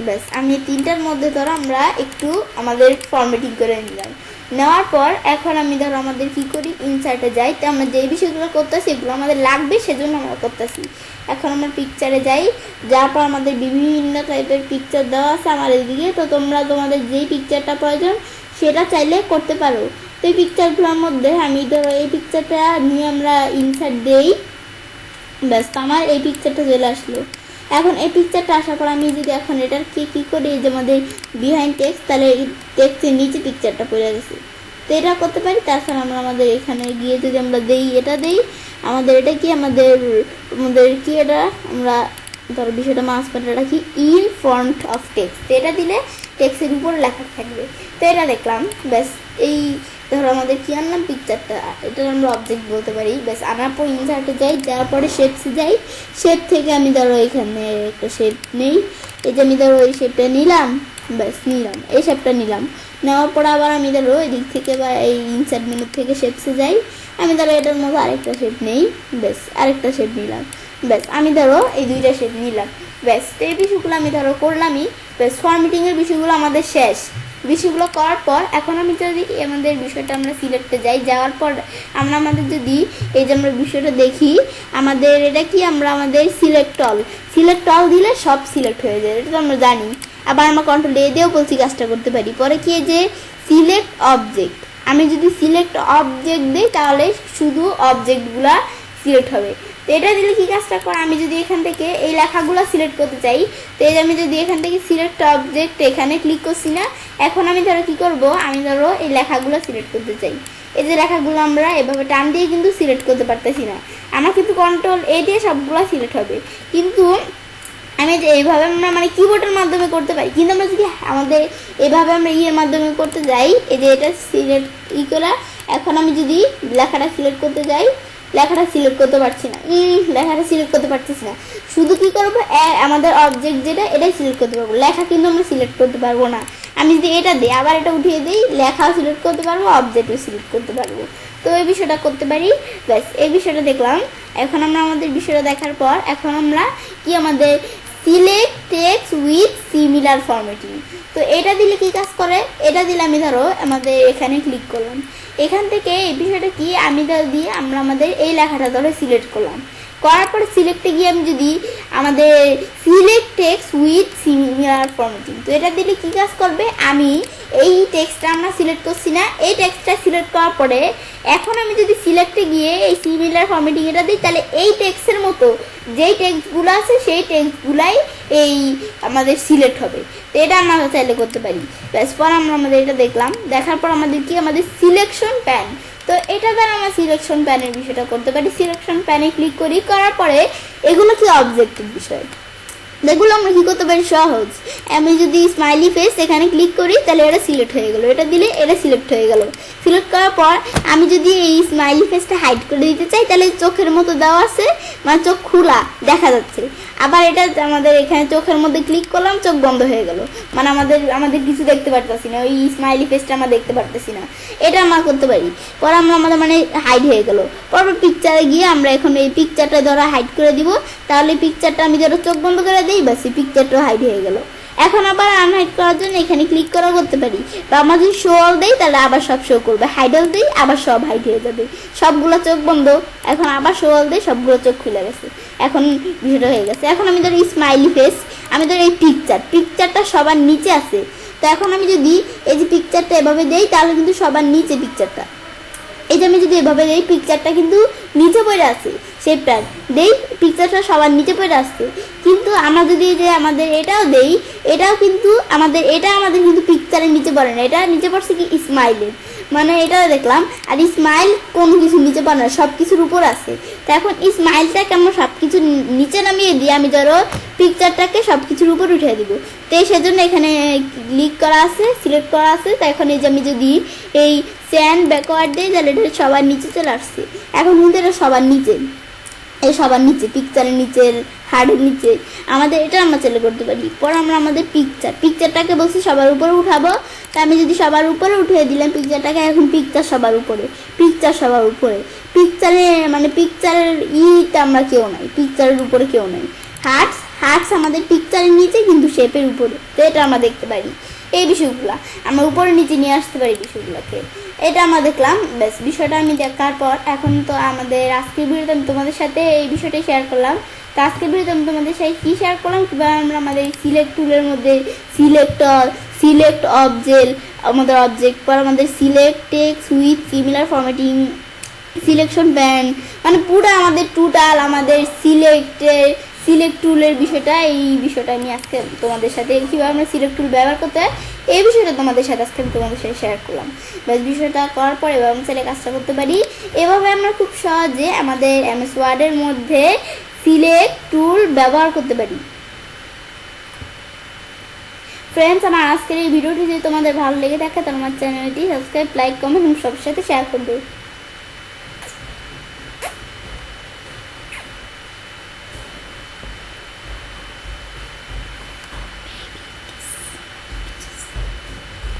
ব্যাস আমি 3টার মধ্যে ধরো আমরা একটু আমাদের ফরম্যাটিং করে নিলাম। নেওয়ার পর এখন আমি ধরো আমাদের কি করি, ইনসার্টে যাই। তো আমরা যে বিষয়গুলো করতেছি এগুলো আমাদের লাগবে, সেজন্য আমরা করতেছি। এখন আমরা পিকচারে যাই, যার পর আমাদের বিভিন্ন টাইপের পিকচার দেওয়া আছে আমার এদিকে। তো তোমরা তোমাদের যেই পিকচারটা প্রয়োজন সেটা চাইলে করতে পারো। তো এই পিকচারগুলোর মধ্যে আমি ধরো এই পিকচারটা নিয়ে আমরা ইনসার্ট দেই, ব্যাস আমার এই পিকচারটা চলে আসলো। এখন এই পিকচারটা আসার পর আমি যদি এখন এটার কি করি, যে আমাদের বিহাইন্ড টেক্সট, তাহলে এই টেক্সটের নিচে পিকচারটা পড়ে গেছে। তো এটা করতে পারি। তাছাড়া আমরা আমাদের এখানে গিয়ে যদি আমরা এটা দেই, আমাদের এটা কি আমাদের কি এটা আমরা ধরো বিষয়টা মাঝখানে রাখি ইন ফ্রন্ট অফ টেক্সট, এটা দিলে টেক্সটের উপর লেখা থাকবে। তো এটা দেখলাম, ব্যাস এই ধরো আমাদের কি আনলাম পিকচারটা, এটা আমরা অবজেক্ট বলতে পারি। ব্যাস আনার পর ইনসার্টে যাই, যাওয়ার পরে শেপসে যাই, শেপ থেকে আমি ধরো এখানে একটা শেপ নেই, এই যে আমি ধরো এই শেপটা নিলাম, ব্যাস নিলাম এই শেপটা নিলাম। নেওয়ার পর আবার আমি ধরো এদিক থেকে বা এই ইনসার্ট মেনু থেকে শেপসে যাই, আমি ধরো এটার মধ্যে আরেকটা শেপ নেই, ব্যাস আরেকটা শেপ নিলাম, ব্যাস আমি ধরো এই দুইটা শেপ নিলাম, ব্যাস। তো এই বিষয়গুলো আমি ধরো করলামই, ব্যাস ফরম্যাটিংয়ের বিষয়গুলো আমাদের শেষ। বিষয়গুলো করার পর এখন আমি যদি আমাদের বিষয়টা আমরা সিলেক্টে যাই, যাওয়ার পর আমরা আমাদের যদি এই যে আমরা বিষয়টা দেখি, আমাদের এটা কি আমরা আমাদের সিলেক্ট অল দিলে সব সিলেক্ট হয়ে যায়, এটা তো আমরা জানি। আবার আমরা কন্ট্রোল এ দিয়েও বলছি কাজটা করতে পারি। পরে কি যে সিলেক্ট অবজেক্ট, আমি যদি সিলেক্ট অবজেক্ট দিই তাহলে শুধু অবজেক্টগুলা সিলেক্ট হবে। তো এটা দিলে কি কাজটা করে, আমি যদি এখান থেকে এই লেখাগুলো সিলেক্ট করতে চাই, তো এই আমি যদি এখান থেকে সিলেক্ট অবজেক্ট এখানে ক্লিক করছি না, এখন আমি ধরো কি করব, আমি ধরো এই লেখাগুলো সিলেক্ট করতে চাই। এই যে লেখাগুলো আমরা এভাবে টান দিয়ে কিন্তু সিলেক্ট করতে পারতেছি না, আমার কিন্তু কন্ট্রোল এ দিয়ে সবগুলো সিলেক্ট হবে। কিন্তু আমি যে এইভাবে আমরা মানে কিবোর্ডের মাধ্যমে করতে পারি, কিন্তু আমরা যদি আমাদের এইভাবে আমরা ইয়ের মাধ্যমে করতে যাই, এই যে এটা সিলেক্ট করা, এখন আমি যদি লেখাটা সিলেক্ট করতে যাই, লেখাটা সিলেক্ট করতে পারছি না, লেখাটা সিলেক্ট করতে পারতেছি না। শুধু কি করবো, আমাদের অবজেক্ট যেটা এটাই সিলেক্ট করতে পারবো, লেখা কিন্তু আমরা সিলেক্ট করতে পারবো না। আমি যদি এটা দিই, আবার এটা উঠিয়ে দিই, লেখাও সিলেক্ট করতে পারবো, অবজেক্টও সিলেক্ট করতে পারবো। তো এই বিষয়টা করতে পারি, ব্যাস এই বিষয়টা দেখলাম। এখন আমরা আমাদের বিষয়টা দেখার পর এখন আমরা কি আমাদের select text with similar formatting, তো এটা দিলে কি কাজ করে, এটা দিলে আমি ধরো আমাদের এখানে ক্লিক করলাম, এখান থেকে এই বিষয়টা কি আমি দিয়ে আমরা আমাদের এই লেখাটা ধরে সিলেক্ট করলাম, করার পরে সিলেক্টে গিয়ে আমি যদি আমাদের select text with similar formatting, তো এটা দিলে কি কাজ করবে, আমি এই টেক্সটটা আমরা সিলেক্ট করছি না, এই টেক্সটটা সিলেক্ট করার পরে এখন আমি যদি সিলেক্টে গিয়ে এই সিমিলার ফরম্যাটিং এটা দিই, তাহলে এই টেক্সটের মতো যেই টেক্সটগুলো আছে সেই টেক্সটগুলাই এই আমাদের সিলেক্ট হবে। তো এটা আমরা চাইলে করতে পারি। ব্যাস পর আমরা আমাদের এটা দেখলাম, দেখার পর আমাদের কি আমাদের সিলেকশন প্যান, তো এটা দ্বারা আমরা সিলেকশন প্যানের বিষয়টা করতে পারি। সিলেকশন প্যানে ক্লিক করি, করার পরে এগুলো কি অবজেক্টিভ বিষয়, এগুলো আমরা কি করতে পারি সহজ, আমি যদি স্মাইলি ফেস এখানে ক্লিক করি তাহলে এটা সিলেক্ট হয়ে গেল, এটা দিলে এটা সিলেক্ট হয়ে গেল। সিলেক্ট করার পর আমি যদি এই স্মাইলি ফেসটা হাইড করে দিতে চাই, তাহলে চোখের মতো দেওয়া আছে, মানে চোখ খোলা দেখা যাচ্ছে। আবার এটা আমাদের এখানে চোখের মধ্যে ক্লিক করলাম, চোখ বন্ধ হয়ে গেল, মানে আমাদের কিছু দেখতে পারতেছি না, ওই স্মাইলি ফেসটা আমরা দেখতে পারতেছি না, এটা আমরা করতে পারি। পরে আমরা আমাদের মানে হাইড হয়ে গেল। পরপর পিকচারে গিয়ে আমরা এখন এই পিকচারটা ধরো হাইড করে দিব, তাহলে পিকচারটা আমি ধরো চোখ বন্ধ করে দিই, বাস পিকচারটা হাইড হয়ে গেল। এখন আবার আনহাইড করার জন্য এখানে ক্লিক করা করতে পারি, বা আমরা যদি শো অল দেই তাহলে আবার সব শো করবে, হাইড অল দিই আবার সব হাইড হয়ে যাবে, সবগুলো চোখ বন্ধ। এখন আবার শো অল দিই, সবগুলো চোখ খুলে গেছে, এখন বিষয়টা হয়ে গেছে। এখন আমি ধরো স্মাইলি ফেস, আমি ধরো এই পিকচারটা সবার নিচে আছে, তো এখন আমি যদি এই যে পিকচারটা এভাবে দেই তাহলে কিন্তু সবার নিচে পিকচারটা, এই যে আমি যদি এভাবে দেই পিকচারটা কিন্তু নিচে পড়ে আছে, শেপটা দেই পিকচারটা সবার নিচে পড়ে আসছে। কিন্তু আমরা যদি যে আমাদের এটাও দেই, এটাও কিন্তু আমাদের কিন্তু পিকচারের নিচে পড়ে না, এটা নিচে পড়ছে কি স্মাইলের, মানে এটা দেখলাম। আর স্মাইল কোনো কিছু নিচে পড়ে না, সব কিছুর উপর আছে। তো এখন স্মাইলটাকে আমরা সব কিছু নিচে নামিয়ে দিই, আমি ধরো পিকচারটাকে সব কিছুর উপর উঠে দিব। তো সেজন্য এখানে ক্লিক করা আছে, সিলেক্ট করা আছে। তো এখন এই যে আমি যদি এই স্যান্ড ব্যাকওয়ার্ড দিই তাহলে এটা সবার নিচে চলে আসছে। এখন কিন্তু এটা সবার নিচে, এই সবার নিচে পিকচারের নিচের হার্ডের নিচে আমাদের এটা আমরা চালু করতে পারি। পর আমরা আমাদের পিকচারটাকে বলছি সবার উপরে উঠাবো, তা আমি যদি সবার উপরে উঠিয়ে দিলাম পিকচারটাকে, এখন পিকচার সবার উপরে, পিকচারে মানে পিকচারের ইতে আমরা কেউ নাই, পিকচারের উপরে কেউ নাই। হার্টস আমাদের পিকচারের নিচে কিন্তু শেপের উপরে, তো এটা আমরা দেখতে পারি। এই বিষয়গুলো আমরা উপরে নিচে নিয়ে আসতে পারি বিষয়গুলোকে, এটা আমরা দেখলাম। ব্যাস, বিষয়টা আমি দেখার পর এখন তো আমাদের আজকের ভিডিওতে আমি তোমাদের সাথে এই বিষয়টাই শেয়ার করলাম। তো আজকের ভিডিওতে আমি তোমাদের সাথে কী শেয়ার করলাম, কীভাবে আমরা আমাদের সিলেক্ট টুলের মধ্যে সিলেক্ট অবজেক্ট, আমাদের অবজেক্ট পর আমাদের select text with similar formatting, selection band, মানে পুরো আমাদের টোটাল আমাদের সিলেক্ট টুলের বিষয়টা, এই বিষয়টা আমি আজকে তোমাদের সাথে কীভাবে আমরা সিলেক্ট টুল ব্যবহার করতে হয় এই বিষয়টা তোমাদের সাথে আজকে আমি তোমাদের সাথে শেয়ার করলাম। ব্যাস, বিষয়টা করার পর এবার আমরা চাইলে কাজটা করতে পারি। এভাবে আমরা খুব সহজে আমাদের MS ওয়ার্ডের মধ্যে সিলেক্ট টুল ব্যবহার করতে পারি। ফ্রেন্ডস, আমার আজকের এই ভিডিওটি যদি তোমাদের ভালো লেগে থাকে তাহলে আমার চ্যানেলটি সাবস্ক্রাইব, লাইক, কমেন্ট এবং সবার সাথে শেয়ার করবে।